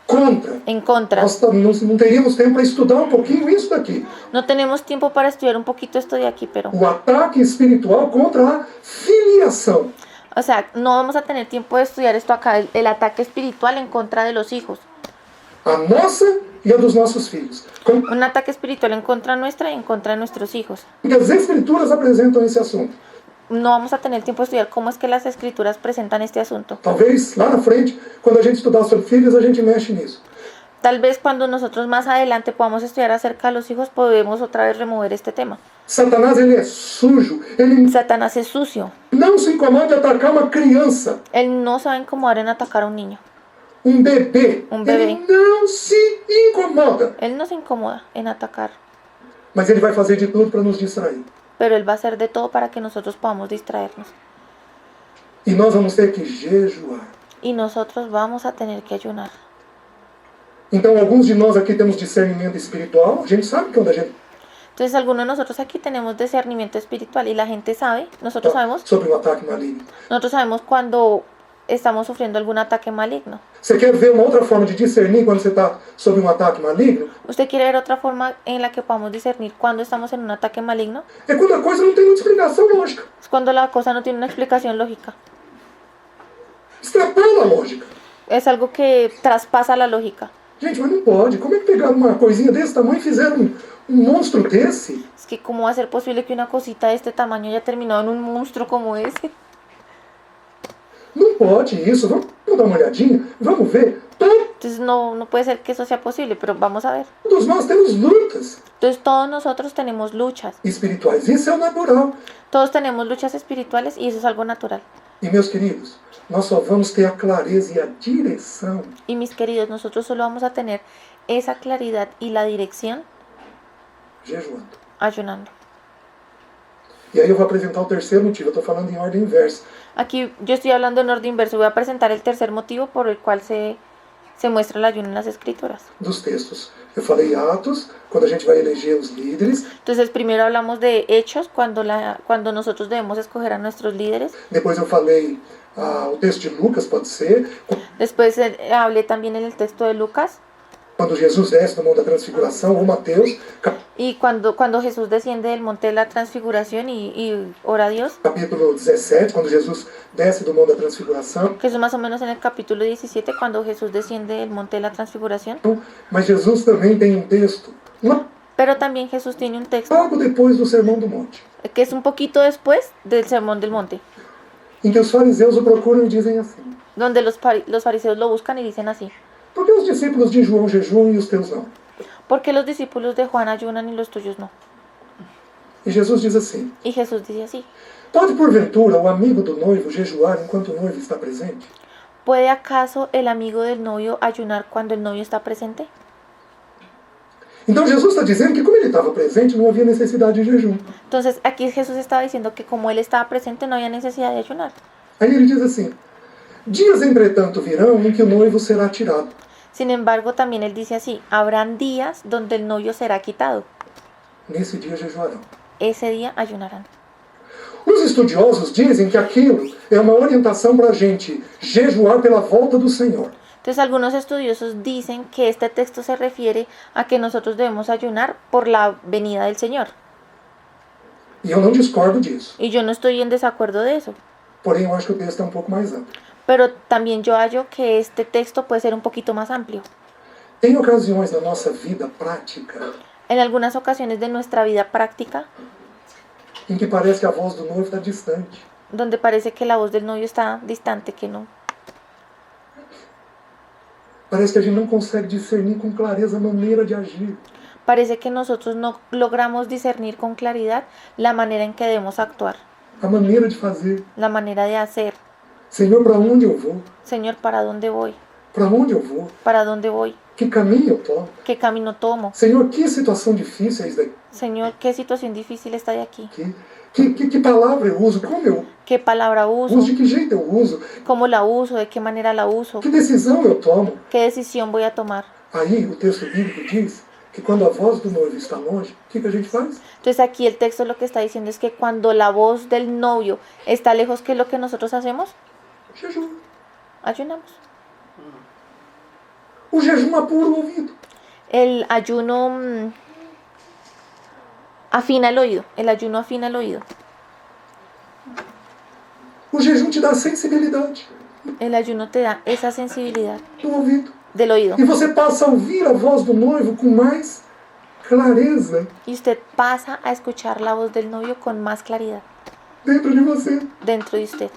contra. En contra. Nós não teríamos tempo para estudar um pouquinho isso daqui. No tenemos tiempo para estudiar un poquito esto de aquí, pero... O ataque espiritual contra a filiação. O sea, no vamos a tener tiempo de estudiar esto acá, el ataque espiritual en contra de los hijos. A nossa e a dos nossos filhos. Como Un ataque espiritual en contra nuestra y en contra de nuestros hijos. que as escrituras apresentam esse assunto. No vamos a tener tiempo de estudiar cómo es que las escrituras presentan este asunto. Talvez lá na frente, quando a gente estudar sobre filhos, a gente mexe nisso. Tal vez cuando nosotros más adelante podamos estudiar acerca de los hijos, podemos otra vez remover este tema. Satanás, ele é sujo. Ele Satanás es sucio. não se incomoda de atacar uma criança, Él no se va a incomodar en atacar a un niño. um bebê. Um bebê. Ele não se incomoda. Él no se incomoda en atacar, Mas ele vai fazer de tudo para nos distrair. pero él va a hacer de todo para que nosotros podamos distraernos. E nós vamos ter que jejuar. Y nosotros vamos a tener que ayunar. Então, alguns de nós aqui temos discernimento espiritual, a gente sabe que quando a gente Entonces algunos de nosotros aquí tenemos discernimiento espiritual y la gente sabe, nosotros está sabemos, sobre um ataque maligno. cuando estamos sufriendo algún ataque maligno. Você quer ver uma outra forma de discernir quando você está sob um ataque maligno? ¿Usted quiere ver otra forma en la que podamos discernir cuando estamos en un ataque maligno? É quando a coisa não tem muita explicação lógica. Es cuando la cosa no tiene una explicación lógica. Extrapola a lógica. Es algo que traspasa la lógica. Gente, mas não pode. Como é que pegaram uma coisinha desse tamanho e fizeram um monstro desse? Es que ¿cómo va a ser posible que una cosita de este tamaño haya terminado en un monstruo como ese? Não pode isso. Vamos dar uma olhadinha. Vamos ver. Entonces no puede ser que eso sea posible, pero vamos a ver. Todos nós temos lutas Entonces todos nosotros tenemos luchas. espirituais. Isso é o natural. Todos tenemos luchas espirituales y eso es algo natural. E, meus queridos, nós só vamos ter a clareza e a direção Y mis queridos, nosotros solo vamos a tener esa claridad y la dirección jejuando. ayunando. E aí eu vou apresentar o terceiro motivo. Eu estou falando em ordem inversa. Aquí yo estoy hablando en orden inverso. Voy a presentar el tercer motivo por el cual se muestra el ayuno en las escrituras. Dos textos. Eu falei Atos, quando a gente vai eleger os líderes. Entonces primero hablamos de hechos, cuando nosotros debemos escoger a nuestros líderes. Depois eu falei o texto de Lucas, pode ser. Después hablé también en el texto de Lucas. Quando Jesus desce no Monte da Transfiguração, ou Mateus, Y cuando Jesús desciende del monte de la transfiguración y ora a Dios. capítulo 17, quando Jesus desce do Monte da Transfiguração. Que eso más o menos en el capítulo 17, cuando Jesús desciende del monte de la transfiguración. Mas Jesus também tem um texto, Pero también Jesús tiene un texto logo depois do Sermão do Monte, que es un poquito después del sermón del monte, em que os fariseus o procuram e dizem assim: donde los fariseos lo buscan y dicen así: por que os discípulos de João jejuam e os teus não? ¿por qué los discípulos de Juan ayunan y los tuyos no? E Jesus diz assim: Y Jesús dice así: pode porventura o amigo do noivo jejuar enquanto o noivo está presente? ¿puede acaso el amigo del novio ayunar cuando el novio está presente? Então Jesus está dizendo que como ele estava presente, não havia necessidade de jejum. Entonces aquí Jesús estaba diciendo que como él estaba presente no había necesidad de ayunar. Aí ele diz assim: dias entretanto virão em que o noivo será tirado. Sin embargo, también él dice así: habrán días donde el novio será quitado. Nesse dia jejuarão. Ese día ayunarán. Os estudiosos dizem que aquilo é uma orientação para a gente jejuar pela volta do Senhor. Entonces algunos estudiosos dicen que este texto se refiere a que nosotros debemos ayunar por la venida del Señor. E eu não discordo disso. Y yo no estoy en desacuerdo de eso. Porém, eu acho que o texto é um pouco mais amplo. Pero también yo hallo que este texto puede ser un poquito más amplio. Tem ocasiões na nossa vida prática En algunas ocasiones de nuestra vida práctica, em que parece que a voz do noivo está distante. donde parece que la voz del novio está distante, que no. Parece que a gente não consegue discernir com clareza a maneira de agir. Parece que nosotros no logramos discernir con claridad la manera en que debemos actuar, A maneira de fazer. la manera de hacer. Senhor, para onde eu vou? Señor, ¿para dónde voy? Para onde eu vou? ¿Para dónde voy? Que caminho eu tomo? ¿Qué camino tomo? Senhor, que situação difícil é isso daqui? Señor, ¿qué situación difícil está de aquí? Que palavra eu uso? Como eu ¿Qué palabra uso? uso? De que jeito eu uso? ¿Cómo la uso? ¿De qué manera la uso? Que decisão eu tomo? ¿Qué decisión voy a tomar? Aí o texto bíblico diz que quando a voz do noivo está longe, o que a gente faz? Entonces aquí el texto lo que está diciendo es que cuando la voz del novio está lejos, ¿qué es lo que nosotros hacemos? Jejum. Ayunamos. O jejum apura o ouvido. El ayuno afina el oído. El ayuno afina el oído. O jejum te dá sensibilidade El ayuno te da esa sensibilidad do ouvido. del oído. E você passa a ouvir a voz do noivo com mais clareza Y usted pasa a escuchar la voz del novio con más claridad dentro de você. dentro de usted.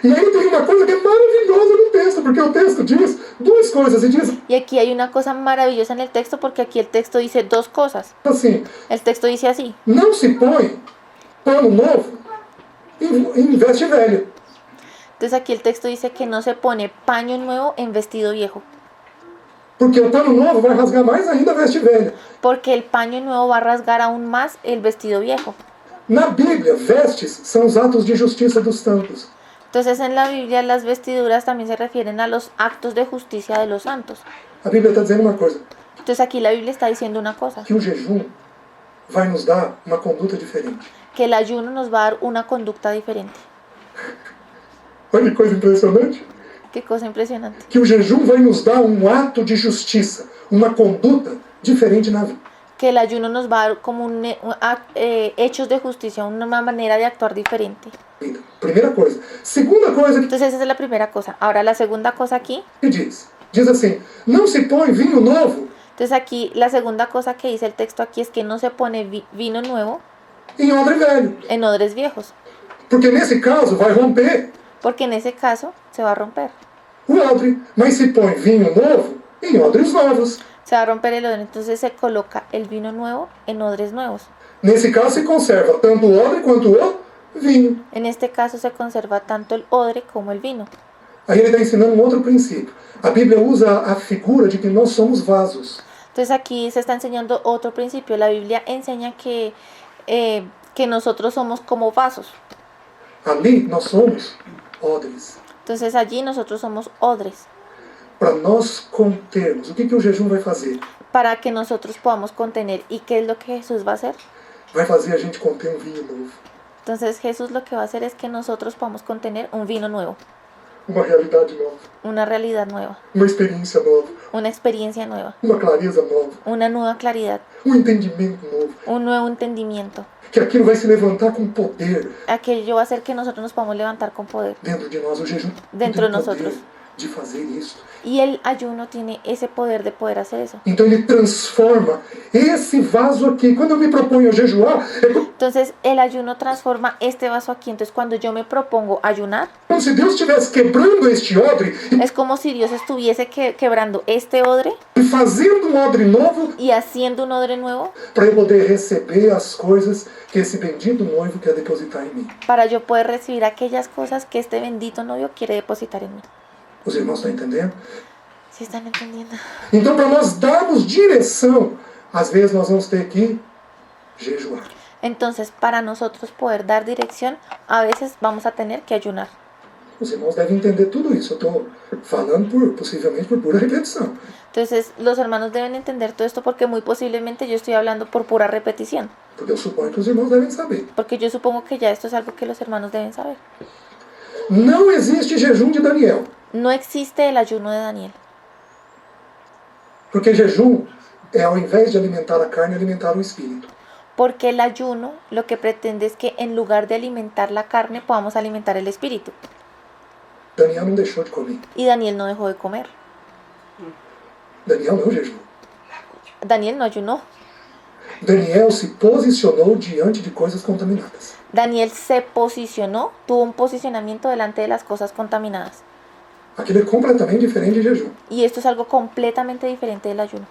E aí tem uma coisa que é maravilhosa no texto, porque o texto diz duas coisas. Ele diz Y aquí hay una cosa maravillosa en el texto, porque aquí el texto dice dos cosas. assim: El texto dice así: não se põe pano novo em veste velha. entonces aquí el texto dice que no se pone paño nuevo en vestido viejo, Porque o pano novo vai rasgar mais ainda a veste velha. porque el paño nuevo va a rasgar aún más el vestido viejo. Na Bíblia, vestes são os atos de justiça dos santos. Entonces en la Biblia las vestiduras también se refieren a los actos de justicia de los santos. A Bíblia está dizendo uma coisa, Entonces aquí la Biblia está diciendo una cosa, que o jejum vai nos dar uma conduta diferente. que el ayuno nos va a dar una conducta diferente. Olha que coisa impressionante. Qué cosa impresionante. Que o jejum vai nos dar um ato de justiça, uma conduta diferente na vida. Que el ayuno nos va a dar como hechos de justicia, una manera de actuar diferente. Primeira coisa. Segunda coisa Entonces esa es la primera cosa. Ahora la segunda cosa aquí. que diz assim, não se põe vinho novo Entonces aquí la segunda cosa que dice el texto aquí es que no se pone vino nuevo em odre velho. en odres viejos, Porque nesse caso vai romper porque en ese caso se va a romper. o odre, mas se põe vinho novo em odres novos. Se va a romper el odre, entonces se coloca el vino nuevo en odres nuevos. Nesse caso se conserva tanto o odre quanto o vinho. En este caso se conserva tanto el odre como el vino. Aí ele está ensinando um outro princípio. A Bíblia usa a figura de que nós somos vasos. Entonces aquí se está enseñando otro principio. La Biblia enseña que nosotros somos como vasos. Ali nós somos odres. Entonces allí nosotros somos odres. Para nós contermos. O que o jejum vai fazer? Para que nosotros podamos contener. ¿Y qué es lo que Jesús va a hacer? Vai fazer a gente conter um vinho novo. Entonces Jesús lo que va a hacer es que nosotros podamos contener un vino nuevo, Uma realidade nova. una realidad nueva, Uma experiência nova. una experiencia nueva, Uma clareza nova. una nueva claridad, Um entendimento novo. un nuevo entendimiento. Que aquilo vai se levantar com poder Aquello va a hacer que nosotros nos podamos levantar con poder. dentro de nós. O jejum Dentro tem de o poder nosotros. de fazer isso. Y el ayuno tiene ese poder de poder hacer eso. Então ele transforma esse vaso aqui. Quando eu me proponho a jejuar, é Entonces el ayuno transforma este vaso aquí. Entonces cuando yo me propongo ayunar, como se Deus estivesse quebrando este odre es como si Dios estuviese quebrando este odre e fazendo um odre novo y haciendo un odre nuevo para eu poder receber as coisas que esse bendito noivo quer depositar em mim. para yo poder recibir aquellas cosas que este bendito novio quiere depositar en mí. Os irmãos estão entendendo? ¿Sí están entendiendo? Então, para nós darmos direção, às vezes nós vamos ter que jejuar. Entonces, para nosotros poder dar dirección, a veces vamos a tener que ayunar. Os irmãos devem entender tudo isso. Eu estou falando possivelmente por pura repetição. Entonces, los hermanos deben entender todo esto porque muy posiblemente yo estoy hablando por pura repetición. Porque eu suponho que os irmãos devem saber. Porque yo supongo que ya esto es algo que los hermanos deben saber. Não existe jejum de Daniel. No existe el ayuno de Daniel. Porque jejum é, ao invés de alimentar a carne, alimentar o espírito. Porque el ayuno lo que pretende es que en lugar de alimentar la carne, podamos alimentar el espíritu. Daniel não deixou de comer. Y Daniel no dejó de comer. Daniel não jejuou. Daniel no ayunó. Daniel se posicionou diante de coisas contaminadas. Daniel se posicionó, tuvo un posicionamiento delante de las cosas contaminadas. Aquilo é completamente diferente de jejum. Y esto es algo completamente diferente del ayuno.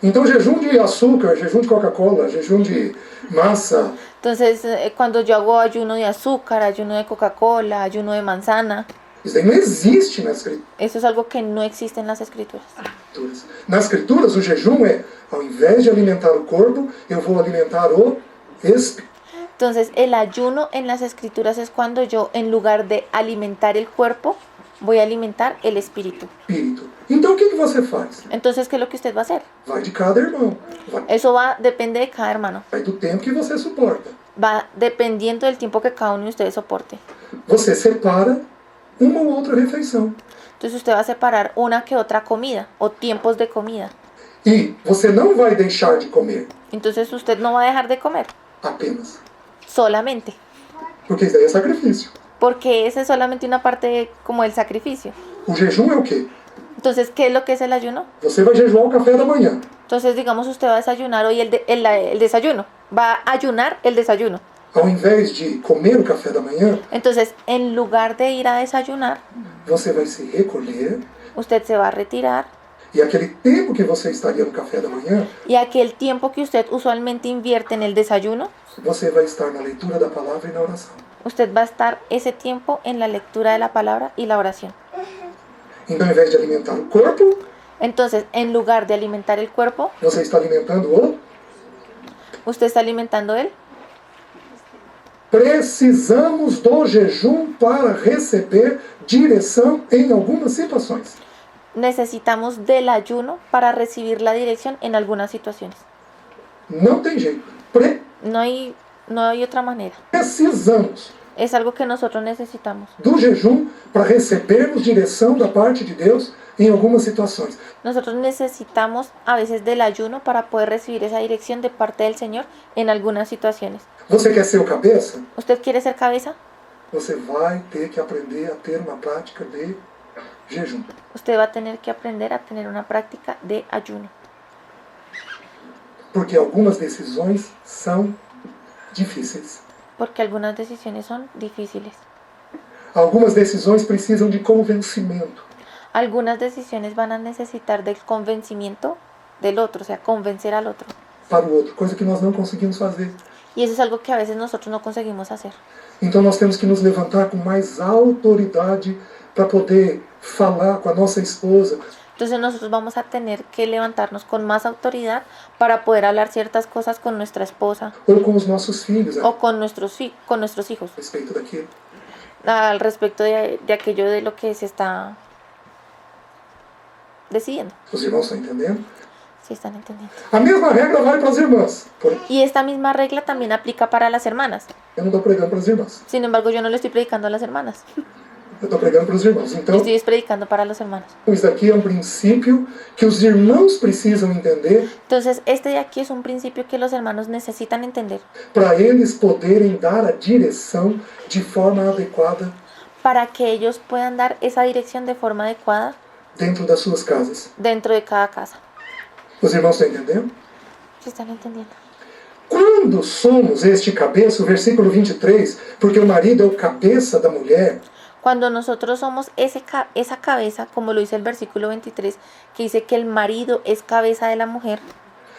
Então, jejum de açúcar, jejum de Coca-Cola, jejum de massa, Entonces, cuando yo hago ayuno de azúcar, ayuno de Coca-Cola, ayuno de manzana, isso aí não existe nas eso es algo que no existe en las escrituras. escrituras. Nas escrituras, o jejum é, ao invés de alimentar o corpo, eu vou alimentar o espírito. Entonces, el ayuno en las escrituras es cuando yo, en lugar de alimentar el cuerpo, voy a alimentar el espíritu. Então, o que você faz? Entonces, ¿qué es lo que usted va a hacer? Vai de cada irmão. Eso depende de cada hermano. Vai do tempo que você suporta. Va dependiendo del tiempo que cada uno de ustedes soporte. Você separa uma ou outra refeição. Entonces, usted va a separar una que otra comida o tiempos de comida. E você não vai deixar de comer Entonces, usted no va a dejar de comer apenas. solamente. Porque isso daí é sacrifício. Porque esa es solamente una parte como del sacrificio. O jejum é o quê? Entonces, ¿qué es lo que es el ayuno? Você vai jejuar o café da manhã. Entonces, digamos, usted va a desayunar hoy el desayuno. Va a ayunar el desayuno. Ao invés de comer o café da manhã, Entonces, en lugar de ir a desayunar, você vai se recolher. usted se va a retirar. E aquele tempo que você estaria no café da manhã, Y aquel tiempo que usted usualmente invierte en el desayuno, você vai estar na leitura da palavra e na oração. usted va a estar ese tiempo en la lectura de la palabra y la oración. Então, ao invés de alimentar o corpo, Entonces, en lugar de alimentar el cuerpo, você está alimentando o... usted está alimentando él. Precisamos do jejum para receber direção em algumas situações. necesitamos del ayuno para recibir la dirección en algunas situaciones. Não tem jeito. No hay otra manera. Precisamos Es algo que nosotros necesitamos. do jejum para recebermos direção da parte de Deus em algumas situações. Nosotros necesitamos a veces del ayuno para poder recibir esa dirección de parte del Señor en algunas situaciones. Você quer ser o cabeça? ¿Usted quiere ser cabeza? Você vai ter que aprender a ter uma prática de jejum. Usted va a tener que aprender a tener una práctica de ayuno. Porque algumas decisões são difíceis. Porque algunas decisiones son difíciles. Algumas decisões precisam de convencimento. Algunas decisiones van a necesitar del convencimiento del otro, o sea, convencer al otro. Para o outro, coisa que nós não conseguimos fazer. Y eso es algo que a veces nosotros no conseguimos hacer. Então nós temos que nos levantar com mais autoridade para poder falar com a nossa esposa. Entonces nosotros vamos a tener que levantarnos con más autoridad para poder hablar ciertas cosas con nuestra esposa Ou com os nossos filhos o con nuestros hijos a respeito daquilo. al respecto de aquello de lo que se está decidiendo. Os irmãos estão entendendo? ¿Sí están entendiendo? A mesma regra vale para as irmãs. Y esta misma regla también aplica para las hermanas. Eu não estou pregando para as irmãs. Sin embargo, yo no le estoy predicando a las hermanas. Eu estou pregando para os irmãos. Yo Então, estoy predicando para los hermanos. isso daqui é um princípio que os irmãos precisam entender Entonces, este de aquí es un principio que los hermanos necesitan entender para eles poderem dar a direção de forma adequada para que ellos puedan dar esa dirección de forma adecuada dentro das suas casas. dentro de cada casa. Os irmãos estão entendendo? ¿Sí están entendiendo? Quando somos este cabeça, o versículo 23, porque o marido é o cabeça da mulher, Cuando nosotros somos esa cabeza, como lo dice el versículo 23, que dice que el marido es cabeza de la mujer,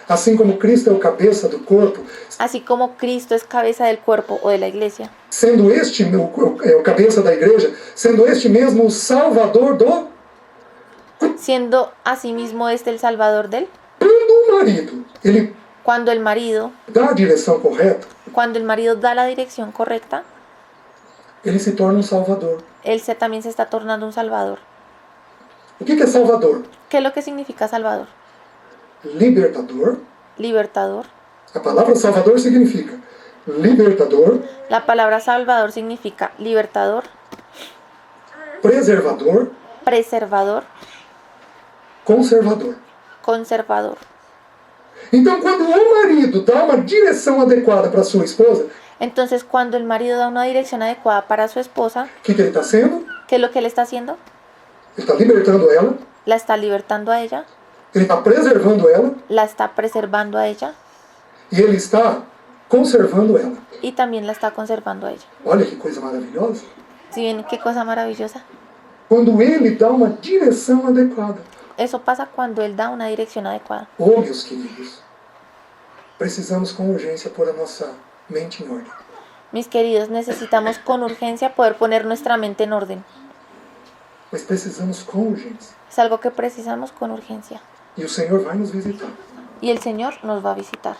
assim como Cristo é o cabeça do corpo, así como Cristo es cabeza del cuerpo o de la iglesia, sendo este o cabeça da igreja, sendo este mesmo o salvador do... siendo asimismo este el salvador de él. Quando o marido, ele Cuando el marido dá a direção correta, da la dirección correcta, ele se torna um salvador. también se está tornando un salvador. O que é salvador? ¿Qué es lo que significa salvador? Libertador. Libertador. A palavra salvador significa libertador, La palabra salvador significa libertador, preservador, preservador, conservador. conservador. Então, quando o marido dá uma direção adequada para sua esposa, Entonces, cuando el marido da una dirección adecuada para su esposa, o que ele está sendo? ¿qué es lo que él está haciendo? Ele está libertando ela, La está libertando a ella, ele está preservando ela la está preservando a ella e ele está conservando ela. y también la está conservando a ella. Olha que coisa maravilhosa. ¿Sí ven qué cosa maravillosa? Quando ele dá uma direção adequada. Eso pasa cuando él da una dirección adecuada. Oh, meus queridos, precisamos com urgência pôr a nossa mente em ordem. Mis queridos, necesitamos con urgencia poder poner nuestra mente en orden. Mas precisamos com urgência. Es algo que precisamos con urgencia. E o Senhor vai nos visitar. Y el Señor nos va a visitar.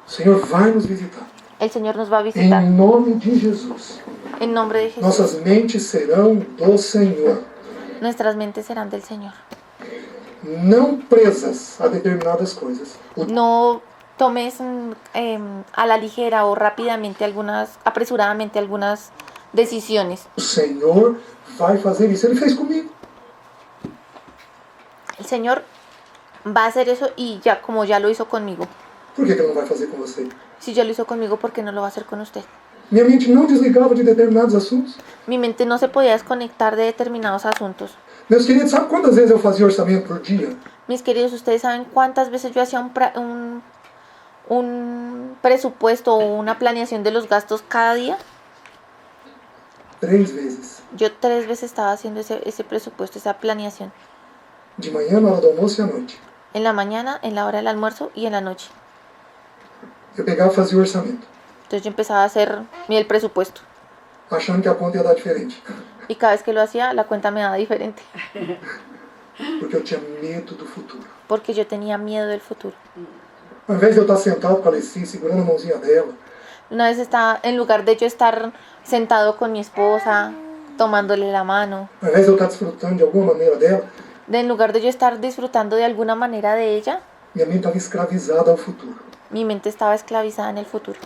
O Senhor vai nos visitar. El Señor nos va a visitar. Em nome de Jesus. En nombre de Jesús. Nossas mentes serão do Senhor. Nuestras mentes serán del Señor. Não presas a determinadas coisas. No tomes a la ligera o apresuradamente algunas decisiones. O Senhor vai fazer isso. Ele fez comigo. El Señor va a hacer eso y ya como ya lo hizo conmigo. Por que ele não vai fazer com você? Si ya lo hizo conmigo, ¿por qué no lo va a hacer con usted? Minha mente não desligava de determinados assuntos. Mi mente no se podía desconectar de determinados asuntos. Meus queridos, sabe quantas vezes eu fazia orçamento por dia? Mis queridos, ¿ustedes saben cuántas veces yo hacía un presupuesto o una planeación de los gastos cada día? 3 vezes. Yo 3 veces estaba haciendo ese presupuesto, esa planeación. De manhã, na hora do almoço e à noite. En la mañana, en la hora del almuerzo y en la noche. Eu pegava e fazia o orçamento, Entonces yo empezaba a hacer el presupuesto. achando que a conta ia dar diferente. Y cada vez que lo hacía, la cuenta me daba diferente. Porque eu tinha medo do futuro. Porque yo tenía miedo del futuro. Ao invés de eu estar sentado com a Alessi, segurando a mãozinha dela, Una vez estaba, en lugar de yo estar sentado con mi esposa, tomándole la mano, ao invés de eu estar desfrutando de alguma maneira dela, En lugar de yo estar disfrutando de alguna manera de ella, minha mente estava escravizada ao futuro. mi mente estaba esclavizada en el futuro.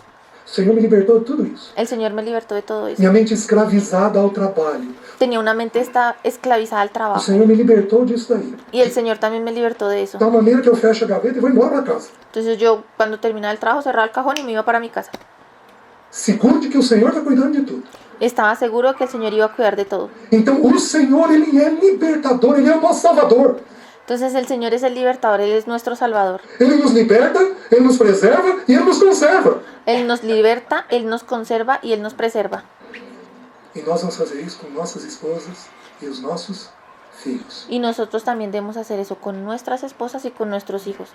O Senhor me libertou de tudo isso. El Señor me libertó de todo eso. Minha mente escravizada ao trabalho. Tenía una mente esclavizada al O trabajo. Senhor me libertou disso daí. Y el Señor también me libertó de eso. De tal maneira que eu fecho a gaveta e vou embora para casa. Entonces yo cuando terminaba el trabajo cerraba el cajón y me iba para mi casa. Seguro de que o Senhor está cuidando de tudo. Estaba seguro de que el Señor iba a cuidar de todo. Então o Senhor, Ele é libertador, Ele é o nosso Salvador. Entonces el Señor es el libertador, Él es nuestro Salvador. Ele nos liberta, Ele nos preserva e Ele nos conserva. Él nos liberta, Él nos conserva y Él nos preserva. E nós vamos fazer isso com nossas esposas e os nossos filhos. Y nosotros también debemos hacer eso con nuestras esposas y con nuestros hijos.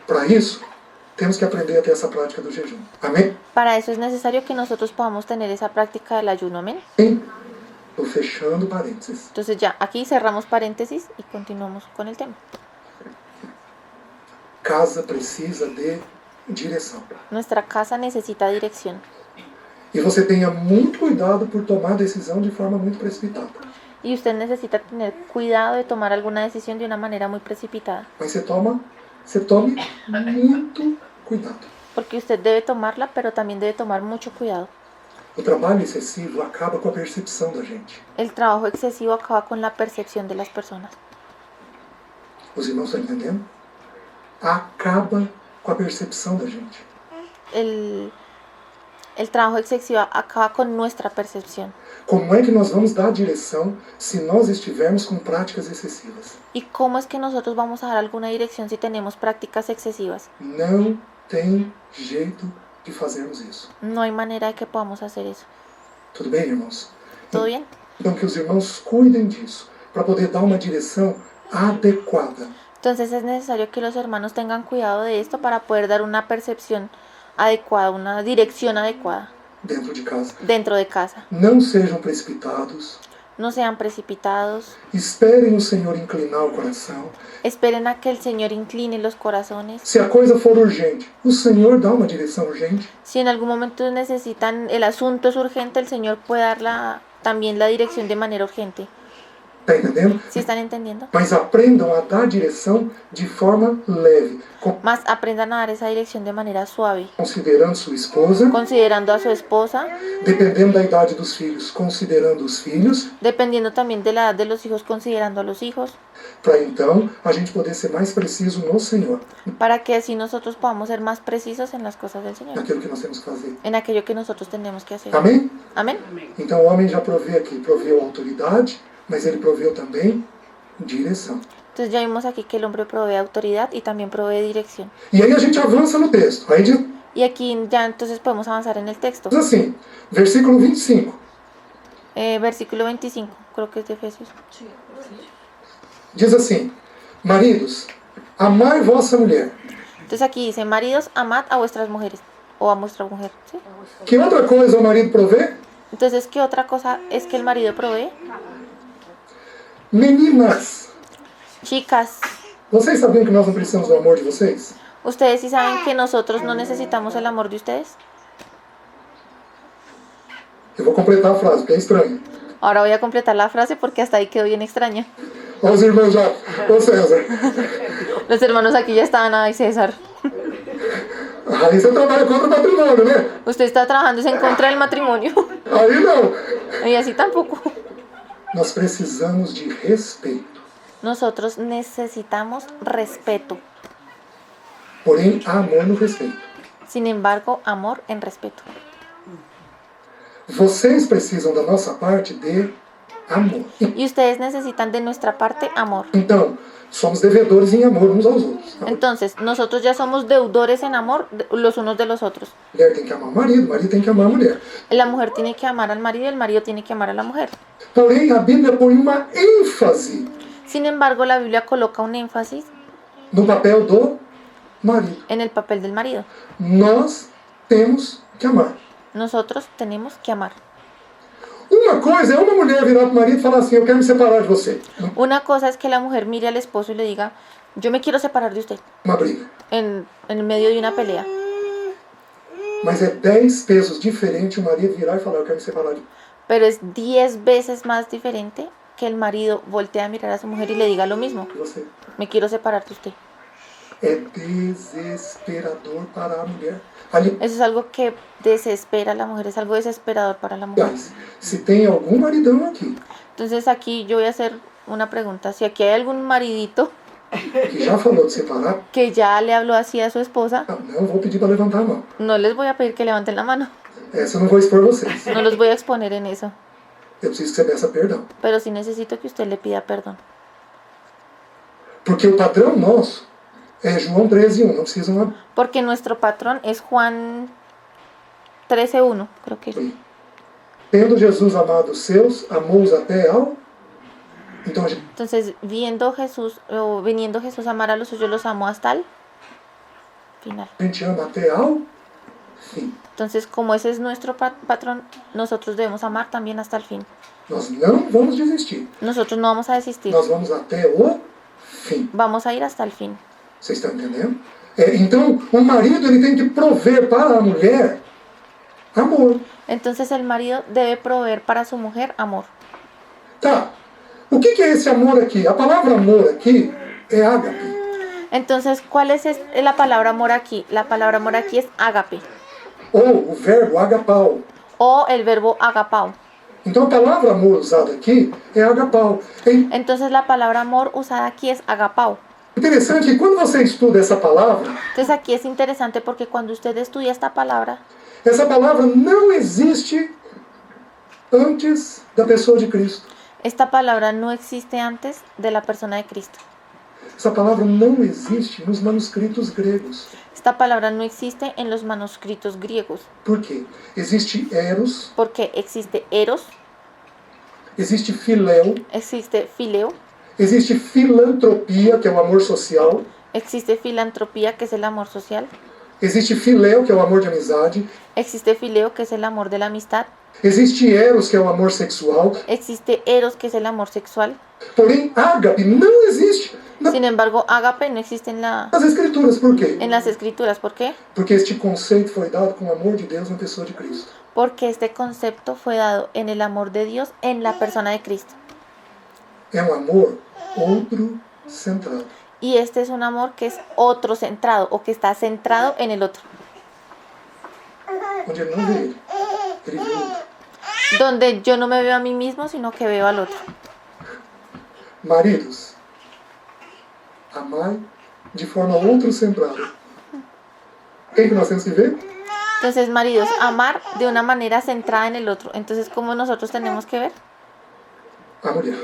Para isso, temos que aprender a ter essa prática do jejum. Amém? Para eso es necesario que nosotros podamos tener esa práctica del ayuno, amén. Estou fechando parênteses. Entonces ya, aquí cerramos paréntesis y continuamos con el tema. Casa precisa de direção. Nuestra casa necesita dirección. E você tenha muito cuidado por tomar decisão de forma muito precipitada. Y usted necesita tener cuidado de tomar alguna decisión de una manera muy precipitada. Mas você tome muito cuidado. Porque usted debe tomarla, pero también debe tomar mucho cuidado. O trabalho excessivo acaba com a percepção da gente. El trabajo excesivo acaba con la percepción de las personas. Os irmãos estão entendendo? Acaba com a percepção da gente. El trabajo excesivo acaba con nuestra percepción. Como é que nós vamos dar direção se nós estivermos com práticas excessivas? ¿Y cómo es que nosotros vamos a dar alguna dirección si tenemos prácticas excesivas? Não tem jeito de fazermos isso. No hay manera de que podamos hacer eso. Tudo bem, irmãos? ¿Todo bien? Então que os irmãos cuidem disso, para poder dar uma direção adequada. Entonces es necesario que los hermanos tengan cuidado de esto para poder dar una percepción adecuada, una dirección adecuada Dentro de casa. dentro de casa. Não sejam precipitados. No sean precipitados. Esperem o Senhor inclinar o coração. Esperen a que el Señor incline los corazones. Se a coisa for urgente, o Senhor dá uma direção urgente. Si en algún momento necesitan, el asunto es urgente, el Señor puede dar también la dirección de manera urgente. Está entendendo? ¿Sí están entendiendo? Mas aprendam a dar direção de forma leve, Más aprendan a dar esa dirección de manera suave, considerando sua esposa, considerando a su esposa, dependendo da idade dos filhos, considerando os filhos, dependiendo también de la edad de los hijos, considerando a los hijos, para então a gente poder ser mais preciso no Senhor, para que así nosotros podamos ser más precisos en las cosas del Señor, naquilo que nós temos que fazer. en aquello que nosotros tenemos que hacer. Amém? Amén. Então o homem já proveu autoridade, mas ele proveu também direção. Entonces ya vimos aquí que el hombre provee autoridad y también provee dirección. E aí a gente avança no texto. Aí diz Y aquí ya entonces podemos avanzar en el texto. assim, versículo 25. Versículo 25, creo que es de Efesios. Diz assim: maridos, amai vossa mulher. Entonces aquí dice, maridos, amad a vuestras mujeres, o a vuestra mujer, ¿sí? Que outra coisa o marido provê? Entonces, ¿qué otra cosa es que el marido provee? Meninas, Chicas, vocês sabiam que nós não precisamos do amor de vocês? ¿ustedes sí saben que nosotros no necesitamos el amor de ustedes? Eu vou completar a frase, porque é estranho. Ahora voy a completar la frase porque hasta ahí quedó bien extraña. Olha os irmãos já. Ô César, Los hermanos aquí ya estaban, ay César, aí você trabalha contra o matrimônio, né? usted está trabajando en contra del matrimonio. Aí não. Y así tampoco. Nós precisamos de respeito. Nosotros necesitamos respeto. Porém, há amor no respeito. Sin embargo, amor en respeto. Vocês precisam da nossa parte de amor. Y ustedes necesitan de nuestra parte amor. Então, somos devedores em amor uns aos outros. Entonces, nosotros ya somos deudores en amor los unos de los otros. A mulher tem que amar o marido tem que amar a mulher. La mujer tiene que amar al marido y el marido tiene que amar a la mujer. Porém, a Bíblia põe uma ênfase Sin embargo, la Biblia coloca un énfasis no papel do marido. en el papel del marido. Nós temos que amar. Nosotros tenemos que amar. Uma coisa é uma mulher virar para o marido e falar assim: eu quero me separar de você. Una cosa es que la mujer mire al esposo y le diga, yo me quiero separar de usted, Uma briga. en medio de una pelea. Mas é 10 pesos diferente o marido virar e falar: eu quero me separar de você. Pero es 10 veces más diferente que el marido voltee a mirar a su mujer y le diga lo mismo. Que você Me quiero separar de usted. é desesperador para a mulher. Aliás, Eso es algo que desespera a la mujer, es algo desesperador para la mujer. se tem algum maridão aqui Entonces aquí yo voy a hacer una pregunta. Si aquí hay algún maridito que já falou de separar, que ya le habló así a su esposa, não vou pedir para levantar a mão. no les voy a pedir que levanten la mano. Essa eu não vou expor vocês. No los voy a exponer en eso. Eu preciso que você peça perdão. Pero sí necesito que usted le pida perdón. Porque o padrão nosso é João 13:1. Não precisam Porque nuestro patrón es Juan 13:1, creo que es. abrir. Tendo Jesus amado os seus, amou-os até ao... Então a gente Entonces, viniendo Jesús a amar a los suyos, los amó hasta el final. ama até ao fim. Entonces, como ese es nuestro patrón, nosotros debemos amar también hasta el fin. Nós não vamos desistir. Nosotros no vamos a desistir. Nós vamos até o fim. Vamos a ir hasta el fin. Vocês estão entendendo? Então, o marido ele tem que prover para a mulher amor. Entonces, el marido debe proveer para su mujer amor. Tá. O que é esse amor aqui? A palavra amor aqui é ágape. Entonces, ¿cuál es la palabra amor aquí? La palabra amor aquí es ágape. Ou o verbo agapau. O el verbo agapao. Então a palavra amor usada aqui é agapau. É Entonces, la palabra amor usada aquí es agapao. interessante que quando você estuda essa palavra, Entonces, aquí es interesante porque cuando usted estudia esta palabra, essa palavra não existe antes da pessoa de Cristo. esta palabra no existe antes de la persona de Cristo. Essa palavra não existe nos manuscritos gregos. Esta palabra no existe en los manuscritos griegos. Por quê? Existe eros, Porque existe eros, existe filéu, existe fileo, existe filantropia, que é o amor social, existe filantropía, que es el amor social, existe filéu, que é o amor de amizade, existe fileo, que es el amor de la amistad, existe eros, que é o amor sexual, existe eros, que es el amor sexual. porém ágape não existe Sin embargo, ágape no existe nas escrituras. Por quê? en las escrituras. ¿Por qué? Porque este conceito foi dado com o amor de Deus na pessoa de Cristo. Porque este concepto fue dado en el amor de Dios en la persona de Cristo. É um amor outro centrado. Y este es un amor que es otro centrado o que está centrado en el otro. Onde ele não vê ele vê o outro. Donde yo no me veo a mí mismo, sino que veo al otro. Maridos, amai de forma outrocentrada. Quem que nós temos que ver? Entonces, maridos, amar de una manera centrada en el otro. Entonces, ¿cómo nosotros tenemos que ver? A mulher.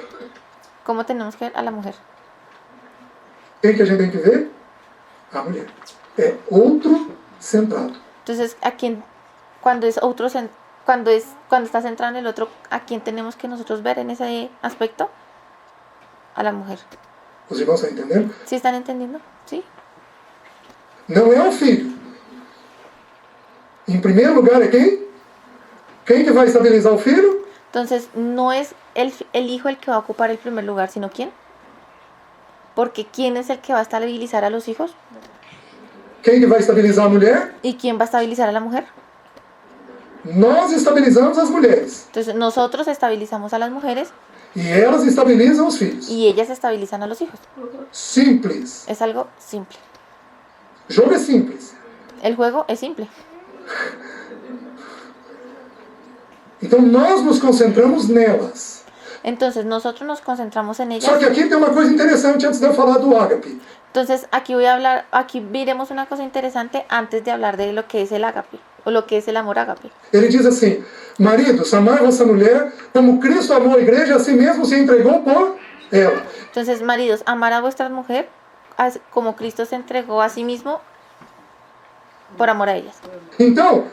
¿Cómo tenemos que ver a la mujer? Quem que a gente tem que ver? A mulher. É outrocentrado. Entonces, ¿a quién, cuando es otro, cuando está centrado en el otro, a quién tenemos que nosotros ver en ese aspecto? A la mujer. Os irmãos estão entendendo? ¿Sí están entendiendo? ¿Sí? Não é o filho. Em primeiro lugar é quem? Quem que vai estabilizar o filho? Entonces, no es el hijo el que va a ocupar el primer lugar, sino ¿quién? Porque ¿quién es el que va a estabilizar a los hijos? Quem que vai estabilizar a mulher? ¿Y quién va a estabilizar a la mujer? Nós estabilizamos as mulheres. Entonces, nosotros estabilizamos a las mujeres E elas estabilizam os filhos. y ellas estabilizan a los hijos. Simples. Es algo simple. O jogo é simples. El juego es simple. Então nós nos concentramos nelas. Entonces, nosotros nos concentramos en ellas. Só que aqui tem uma coisa interessante antes de eu falar do ágape. Entonces, aquí veremos una cosa interesante antes de hablar de lo que es el ágape o lo que es el amor ágape. Ele diz assim: maridos, amai vossa mulher como Cristo amou a igreja, assim mesmo se entregou por ela. Entonces, maridos, amar a vuestra mujer como Cristo se entregó a sí mismo por amor a ellas. Então,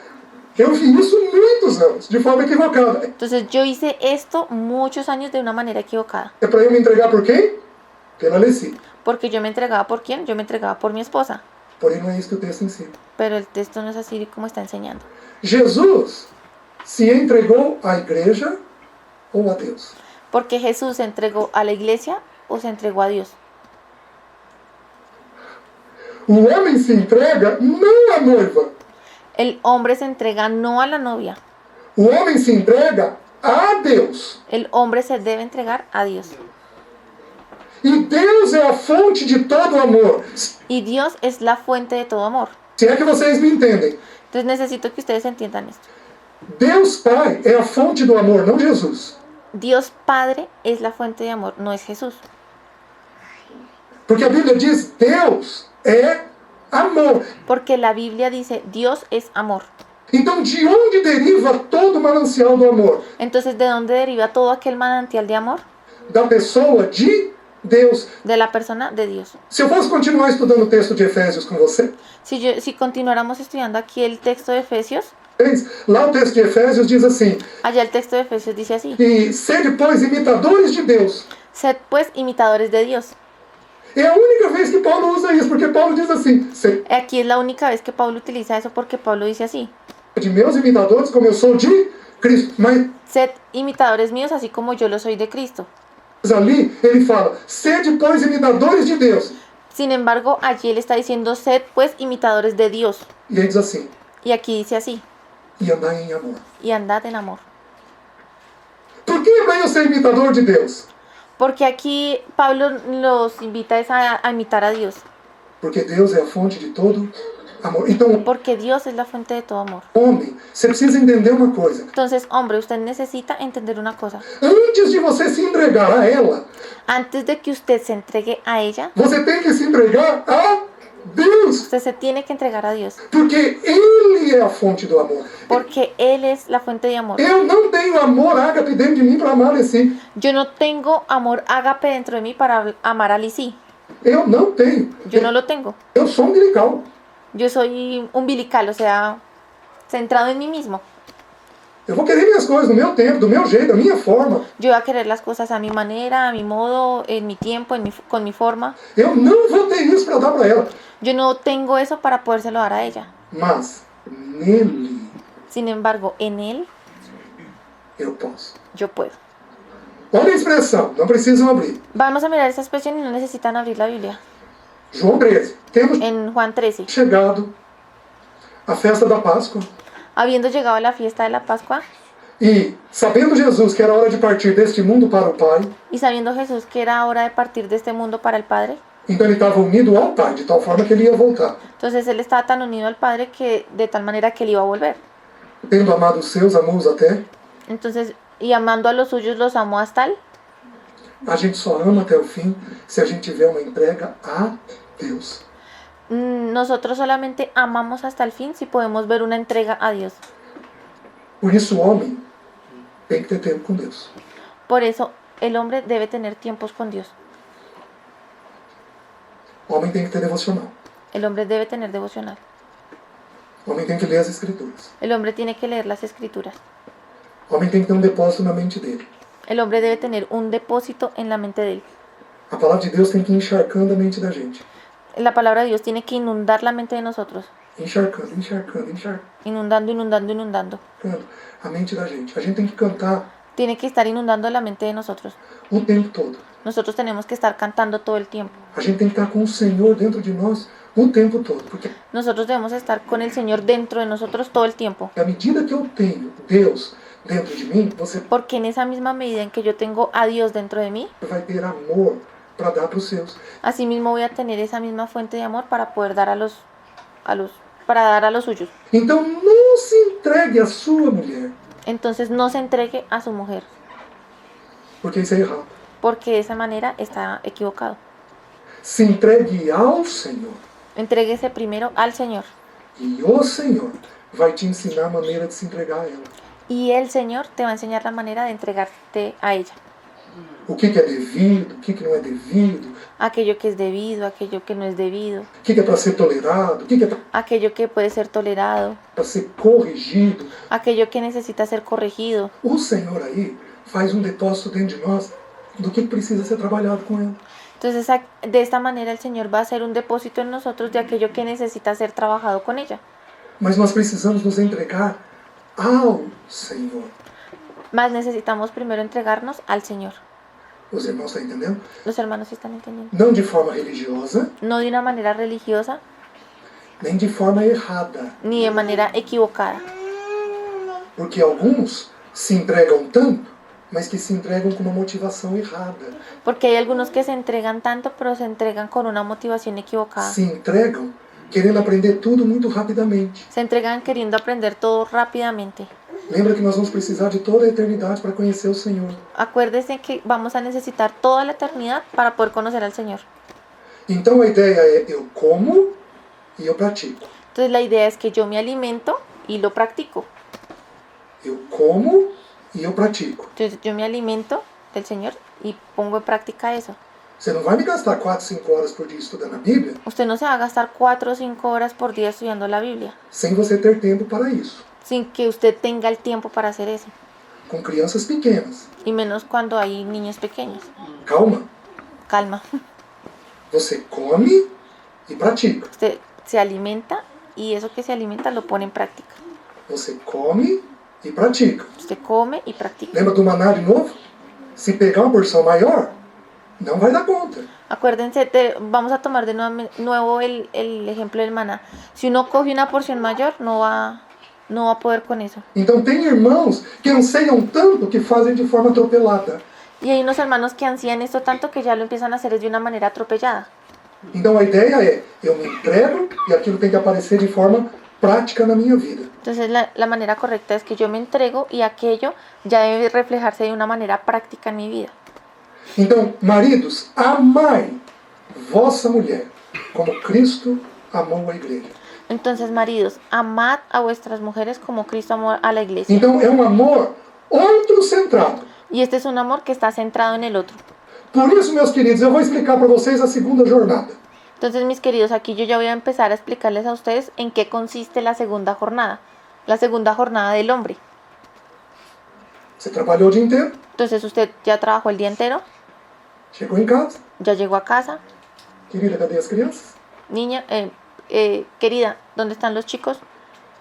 eu vi isso muitos anos, de forma equivocada. Entonces, yo hice esto muchos años de una manera equivocada. É para eu me entregar por quem? Pela Leci. Porque yo me entregaba por quién? Yo me entregaba por mi esposa. Porém, não é isso que o texto ensina. Pero el texto no es así como está enseñando. Jesus se entregou à igreja ou a Deus? Porque Jesús se entregó a la iglesia o se entregó a Dios. O homem se entrega não à noiva. El hombre se entrega no a la novia. O homem se entrega a Deus. El hombre se debe entregar a Dios. E Deus é a fonte de todo amor. Y Dios es la fuente de todo amor. Se é que vocês me entendem. Entonces necesito que ustedes entiendan esto. Deus Pai é a fonte do amor, não Jesus. Dios Padre es la fuente de amor, no es Jesús. Porque a Bíblia diz, Deus é amor. Porque la Biblia dice, Dios es amor. Então, de onde deriva todo o manancial do amor? Entonces, ¿de dónde deriva todo aquel manantial de amor? Da pessoa de Deus. De la persona de Dios. Se eu fosse continuar estudando o texto de Efésios com você, Si continuáramos estudiando aquí el texto de Efesios, lá o texto de Efésios diz assim, allá el texto de Efesios dice así: e sede, pois, imitadores de Deus. sed pues imitadores de Dios. É a única vez que Paulo usa isso, porque Paulo diz assim, sede Aquí es la única vez que Pablo utiliza eso, porque Pablo dice así: de meus imitadores como eu sou de Cristo. Mas sed imitadores míos así como yo lo soy de Cristo. ali ele fala, sede, pois, imitadores de Deus. Sin embargo, allí él está diciendo, sed pues imitadores de Dios. E ele diz assim, Y aquí dice así: e andar em amor. y andad en amor. Por que venho ser imitador de Deus? Porque aquí Pablo los invita es a imitar a Dios. Porque Deus é a fonte de todo amor. Então, Porque Dios es la fuente de todo amor. homem, você precisa entender uma coisa. Entonces, hombre, usted necesita entender una cosa. Antes de você se entregar a ela, Antes de que usted se entregue a ella, você tem que se entregar a Deus. usted se tiene que entregar a Dios. Porque Ele é a fonte do amor. Porque Él es la fuente de amor. Eu não tenho amor ágape dentro de mim para amar assim. Yo no tengo amor ágape dentro de mí para amar a Lisí. Eu não tenho. Yo no lo tengo. Eu sou umbilical. Yo soy umbilical, o sea, centrado en mí mismo. Eu vou querer minhas coisas no meu tempo, do meu jeito, da minha forma. Yo voy a querer las cosas a mi manera, a mi modo, en mi tiempo, con mi forma. Eu não vou ter isso para dar para ela. Yo no tengo eso para podérselo dar a ella. Mas nele Sin embargo, en Él eu posso. yo puedo. Olha a expressão, não precisam abrir. Vamos a mirar esta expresión y no necesitan abrir la Biblia. João 13. Temos En Juan 13. chegado à festa da Páscoa. Habiendo llegado a la fiesta de la Pascua E sabendo Jesus que era hora de partir deste mundo para o Pai, y sabiendo Jesús que era hora de partir de este mundo para el Padre, então ele estava unido ao Pai, de tal forma que ele ia voltar. entonces Él estaba tan unido al Padre que de tal manera que Él iba a volver. Tendo amado os seus, amou-os até. Entonces, y amando a los suyos, los amó hasta Él. A gente só ama até o fim se a gente tiver uma entrega a Deus. Nosotros solamente amamos hasta el fin si podemos ver una entrega a Dios. Por isso o homem tem que ter tempo com Deus. Por eso el hombre debe tener tiempos con Dios. O homem tem que ter devocional. El hombre debe tener devocional. O homem tem que ler as Escrituras. El hombre tiene que leer las escrituras. O homem tem que ter um depósito na mente dele. El hombre debe tener un depósito en la mente de él. A palavra de Deus tem que ir encharcando a mente da gente. La palabra de Dios tiene que inundar la mente de nosotros. Encharcando, encharcando, encharcando Inundando, inundando, inundando. a mente da gente. A gente tem que cantar Tiene que estar inundando la mente de nosotros. o tempo todo. Nosotros tenemos que estar cantando todo el tiempo. A gente tem que estar com o Senhor dentro de nós o tempo todo. Porque Nosotros debemos estar con el Señor dentro de nosotros todo el tiempo. à medida que eu tenho Deus dentro de mim, você Porque en esa misma medida en que yo tengo a Dios dentro de mí, vai ter amor para dar para os seus. asimismo voy a tener esa misma fuente de amor para poder dar para dar a los suyos. Então não se entregue à sua mulher, Entonces no se entregue a su mujer, porque isso é errado. porque de esa manera está equivocado. Se entregue ao Senhor. Entréguese primero al Señor. E o Senhor vai te ensinar a maneira de se entregar a ela. Y el Señor te va a enseñar la manera de entregarte a ella. O que é devido, o que não é devido, Aquello que es debido, aquello que no es debido, o que é para ser tolerado, o que é aquello que puede ser tolerado, para ser corrigido. aquello que necesita ser corregido. O Senhor aí faz um depósito dentro de nós do que precisa ser trabalhado com ela. Entonces, de esta manera el Señor va a hacer un depósito en nosotros de aquello que necesita ser trabajado con ella. Mas nós precisamos nos entregar ao Senhor. Mas necesitamos primero entregarnos al Señor. Os irmãos estão entendendo? Los hermanos sí están entendiendo. Não de forma religiosa, No de una manera religiosa nem de forma errada. ni de manera equivocada. Porque alguns se entregam tanto, mas que se entregam com uma motivação errada. Porque hay algunos que se entregan tanto, pero se entregan con una motivación equivocada. Se entregam querendo aprender tudo muito rapidamente. Se entregan queriendo aprender todo rápidamente. Lembra que nós vamos precisar de toda a eternidade para conhecer o Senhor. Acuérdese que vamos a necesitar toda la eternidad para poder conocer al Señor. Então a ideia é eu como e eu pratico. Entonces la idea es que yo me alimento y lo practico. Eu como e eu pratico. Entonces yo me alimento del Señor y pongo en práctica eso. Você não vai me gastar 4, 5 horas por dia estudando a Bíblia Usted no se va a gastar 4 o 5 horas por día estudiando la Biblia, sem você ter tempo para isso. sin que usted tenga el tiempo para hacer eso. Com crianças pequenas. Y menos cuando hay niños pequeños. Calma. Calma. Você come e pratica. Usted se alimenta y eso que se alimenta lo pone en práctica. Você come e pratica. Usted come y practica. Lembra do maná de novo? Se pegar uma porção maior, não vai dar conta. Acuérdense, vamos a tomar de nuevo el ejemplo del maná. Si uno coge una porción mayor, no va a poder con eso. Então tem irmãos que anseiam tanto que fazem de forma atropelada. Y hay unos hermanos que ansían esto tanto que ya lo empiezan a hacer de una manera atropellada. Então a ideia é, eu me entrego e aquilo tem que aparecer de forma prática na minha vida. Entonces la manera correcta es que yo me entrego y aquello ya debe reflejarse de una manera práctica en mi vida. Então, maridos, amai vossa mulher, como Cristo amou a igreja. Entonces, maridos, amad a vuestras mujeres como Cristo amó a la iglesia. Então é um amor outro-centrado. Y este es un amor que está centrado en el otro. Por isso, meus queridos, eu vou explicar para vocês a segunda jornada. Entonces, mis queridos, aquí yo ya voy a empezar a explicarles a ustedes en qué consiste la segunda jornada del hombre. Você trabalhou o dia inteiro, Entonces, usted ya trabajó el día entero, chegou em casa, ya llegó a casa. querida, cadê as crianças? Niña, querida, ¿dónde están los chicos?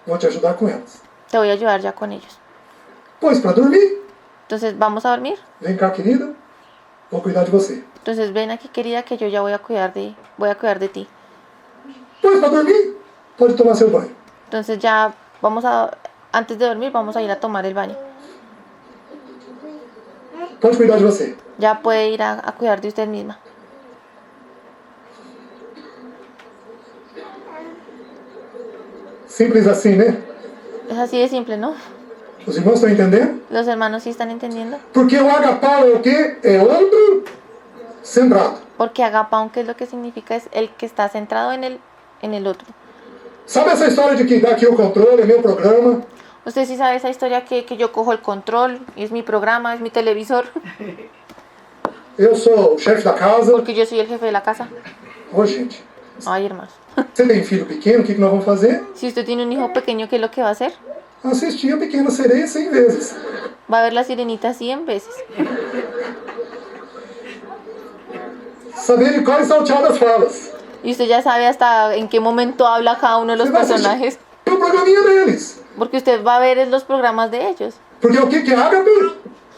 Vou te ajudar com elas. Te voy a ayudar ya con ellos. Pois, para dormir, Entonces, ¿vamos a dormir? vem cá, querida, vou cuidar de você. Entonces, ven aquí, querida, que yo ya voy a cuidar de ti. Pois, para dormir, pode tomar seu banho. Entonces, antes de dormir, vamos a ir a tomar el baño. Pode cuidar de você. Ya puede ir a cuidar de usted misma. Simples assim, né? Es así de simple, ¿no? Os irmãos estão entendendo? Los hermanos sí están entendiendo. Porque o agapau é o quê? É outro centrado. Porque agapao, ¿qué es lo que significa? Es el que está centrado en el otro. Sabe essa história de que dá aqui o controle, é meu programa? Usted sí sabe esa historia que yo cojo el control, y es mi programa, es mi televisor, Eu sou o chefe da casa. porque yo soy el jefe de la casa. Ô, gente, Ay, hermanos. você tem filho pequeno, o que nós vamos fazer? Si usted tiene un hijo pequeño, ¿qué es lo que va a hacer? Assistir a Pequena Sereia 100 vezes. Va a ver la sirenita 100 veces. Saber de quais salteadas falas. Y usted ya sabe hasta en qué momento habla cada uno de los Você vai personajes. assistir o programinha deles. Porque usted va a ver los programas de ellos. Porque o que é ágape?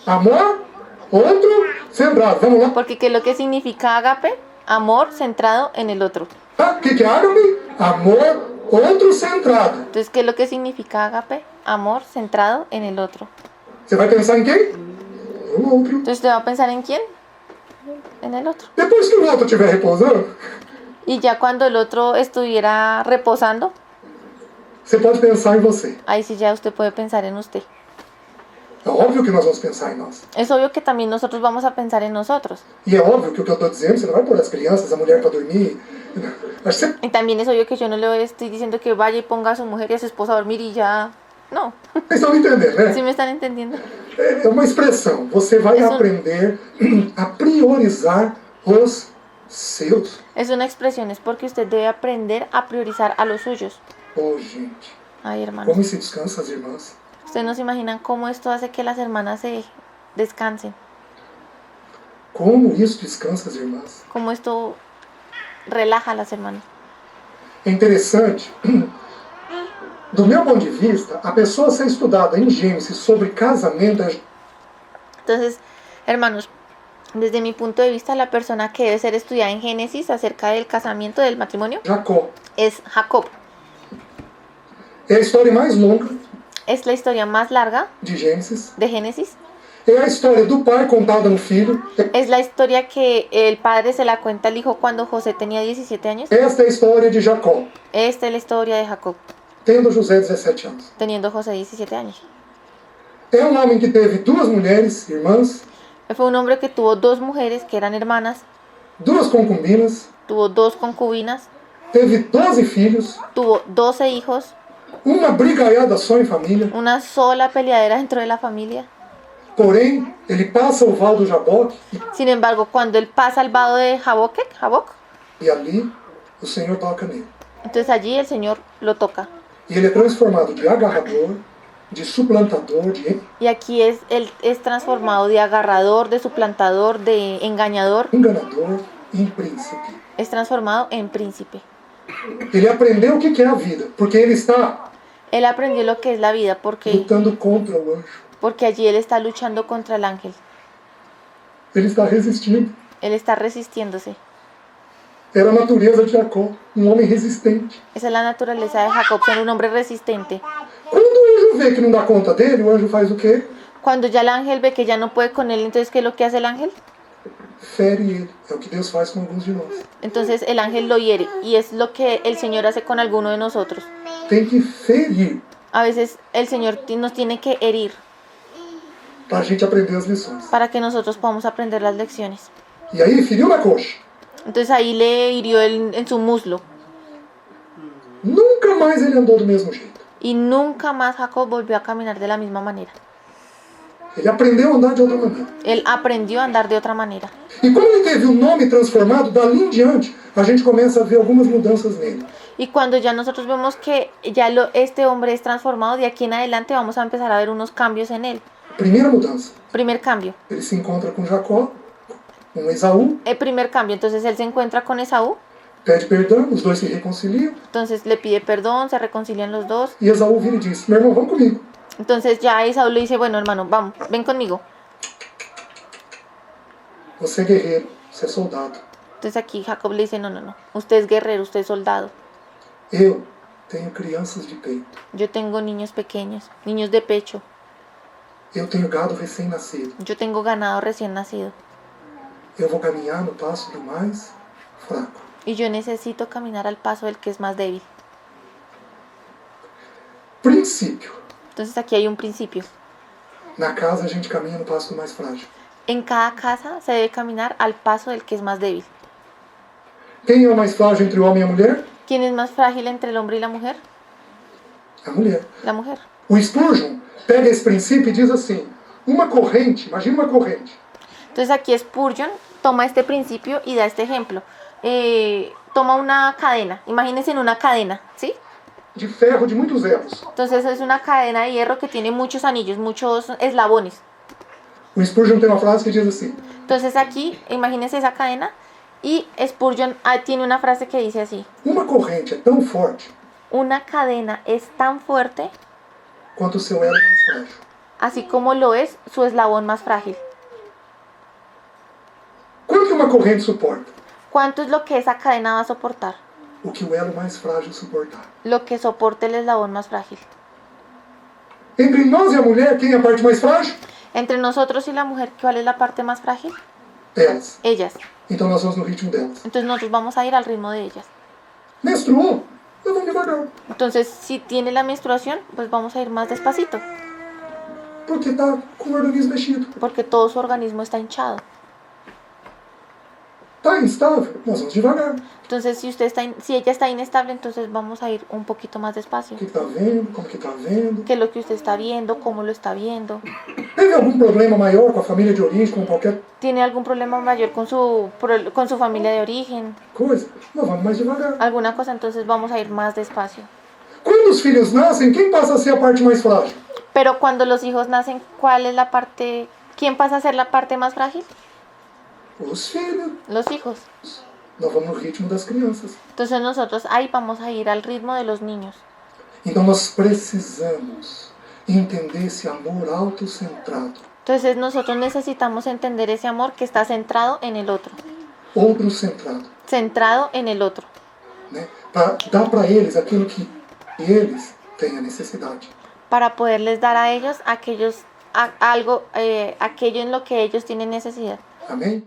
Amor, outro, centrado. Vamos lá. Porque ¿qué es lo que significa ágape? Amor centrado en el otro. Ah, o que é ágape? Amor, outro, centrado. Entonces, ¿qué es lo que significa ágape? Amor centrado en el otro. Você vai pensar em quem? No outro. Entonces, ¿usted va a pensar en quién? En el otro. Depois que o outro estiver repousando, Y ya cuando el otro estuviera reposando, você pode pensar em você. ahí sí ya usted puede pensar en usted. É óbvio que nós vamos pensar em nós. Es obvio que también nosotros vamos a pensar en nosotros. E é óbvio que o que eu estou dizendo, você não vai pôr as crianças, a mulher para dormir. Acho que você Y también es obvio que yo no le estoy diciendo que vaya y ponga a su mujer y a su esposa a dormir y ya... No. Vocês estão me entendendo, né? ¿Sí me están entendiendo? É uma expressão. Você vai Isso- aprender a priorizar os seus. Es una expresión, es porque usted debe aprender a priorizar a los suyos. Oh, gente. Ay, hermanos. Como se descansa as irmãs? Ustedes no se imaginan cómo esto hace que las hermanas se descansen. Como isso descansa as irmãs? Cómo esto relaja a las hermanas. É interessante. Do meu ponto de vista, a pessoa ser estudada em Gênesis sobre casamento é Entonces, hermanos, desde mi punto de vista, la persona que debe ser estudiada en Génesis acerca del casamiento, del matrimonio, Jacó. es Jacob. É a história mais longa, Es la historia más larga de Gênesis. de Génesis. É a história do pai contada no filho. Es la historia que el padre se la cuenta al hijo cuando José tenía 17 años. Esta é a história de Jacó, Esta es la historia de Jacob, tendo José 17 anos. teniendo José 17 años. É um homem que teve 2 mulheres, irmãs, Fue un hombre que tuvo 2 mujeres que eran hermanas, 2 concubinas, tuvo 2 concubinas, teve 12 filhos, tuvo 12 hijos, uma brigaiada só em família. una sola peleadera dentro de la familia. Porém, ele passa o val do Jaboque Sin embargo, cuando él pasa al vado de Jaboc, e ali o Senhor toca nele. entonces allí el Señor lo toca. E ele é transformado de agarrador, de suplantador, de Y aquí él es transformado de agarrador, de suplantador, de engañador, enganador em príncipe. es transformado en príncipe. Ele aprendeu o que é a vida, porque ele está Él aprendió lo que es la vida lutando contra o anjo. porque allí él está luchando contra el ángel. Ele está resistindo. Él está resistiéndose. Era a natureza de Jacó, um homem resistente. Esa es la naturaleza de Jacob, ser un hombre resistente. Quando o anjo vê que não dá conta dele, o anjo faz o quê? Cuando ya el ángel ve que ya no puede con él, entonces ¿qué es lo que hace el ángel? Fere ele. É o que Deus faz com alguns de nós. Entonces el ángel lo hiere y es lo que el Señor hace con alguno de nosotros. Tem que ferir A veces el Señor nos tiene que herir para a gente aprender as lições. para que nosotros podamos aprender las lecciones. E aí, feriu na coxa. Entonces ahí le hirió en su muslo Nunca mais ele andou do mesmo jeito. y nunca más Jacob volvió a caminar de la misma manera. Ele aprendeu a andar de outra maneira. Él aprendió a andar de otra manera. E como ele teve o nome transformado, dali em diante, a gente começa a ver algumas mudanças nele. Y cuando ya nosotros vemos que ya este hombre es transformado, de aquí en adelante vamos a empezar a ver unos cambios en él. Primeira mudança. Primer cambio. Ele se encontra com Jacó, com Esaú, El primer cambio, entonces él se encuentra con Esaú, pede perdão, os dois se reconciliam. entonces le pide perdón, se reconcilian los dos. E Esaú vira e diz, meu irmão, vamos comigo. Entonces ya Esaú le dice, bueno hermano, vamos, ven conmigo. Você é guerreiro, você é soldado. Entonces aquí Jacob le dice, no, usted es guerrero, usted es soldado. Eu tenho crianças de peito. Yo tengo niños pequeños, niños de pecho. Eu tenho gado recém-nascido. Yo tengo ganado recién nacido. Eu vou caminhar no passo do mais fraco. Y yo necesito caminar al paso del que es más débil. Princípio. Entonces aquí hay un principio. Na casa a gente caminha no passo do mais frágil. En cada casa se debe caminar al paso del que es más débil. Quem é o mais frágil entre o homem e a mulher? ¿Quién es más frágil entre el hombre y la mujer? A mulher. La mujer. O Spurgeon pega esse princípio e diz assim, uma corrente, imagina uma corrente. Entonces aquí Spurgeon toma este principio y da este ejemplo. Toma una cadena, imagínense en una cadena, ¿sí? De ferro de muitos elos. Entonces es una cadena de hierro que tiene muchos anillos, muchos eslabones. O Spurgeon tem uma frase que diz assim, Entonces aquí, imagínense esa cadena y Spurgeon tiene una frase que dice así. uma corrente é tão forte Una cadena es tan fuerte quanto o seu elo mais frágil. así como lo es su eslabón más frágil. Quanto que uma corrente suporta? ¿Cuánto es lo que esa cadena va a soportar? O que o elo mais frágil suportar. Lo que soporte el eslabón más frágil. Entre nós e a mulher, quem é a parte mais frágil? Entre nosotros y la mujer, ¿cuál es la parte más frágil? Elas. Ellas. Então nós vamos no ritmo delas. Entonces nosotros vamos a ir al ritmo de ellas. Menstruou? Nós vamos devagar. Entonces si tiene la menstruación, pues vamos a ir más despacito, Porque está com o organismo mexido. porque todo su organismo está hinchado. Está instável? Nós vamos devagar. Entonces si ella está inestable, entonces vamos a ir un poquito más despacio. O que está vendo? Como que está vendo? ¿Qué es lo que usted está viendo? ¿Cómo lo está viendo? Teve algum problema maior com a família de origem, com qualquer ¿Tiene algún problema mayor con su familia de origen? coisa? Nós vamos mais devagar. ¿Alguna cosa? Entonces vamos a ir más despacio. Quando os filhos nascem, quem passa a ser a parte mais frágil? Pero cuando los hijos nacen, ¿cuál es la parte? ¿Quién pasa a ser la parte más frágil? Os filhos. Los hijos. Nós vamos no ritmo das crianças. Entonces nosotros ahí vamos a ir al ritmo de los niños. Então nós precisamos entender esse amor autocentrado. Entonces nosotros necesitamos entender ese amor que está centrado en el otro. Outro centrado. Centrado en el otro. Né? Para dar para eles aquilo que eles têm a necessidade. para poderles dar a ellos aquello en lo que ellos tienen necesidad. Amém?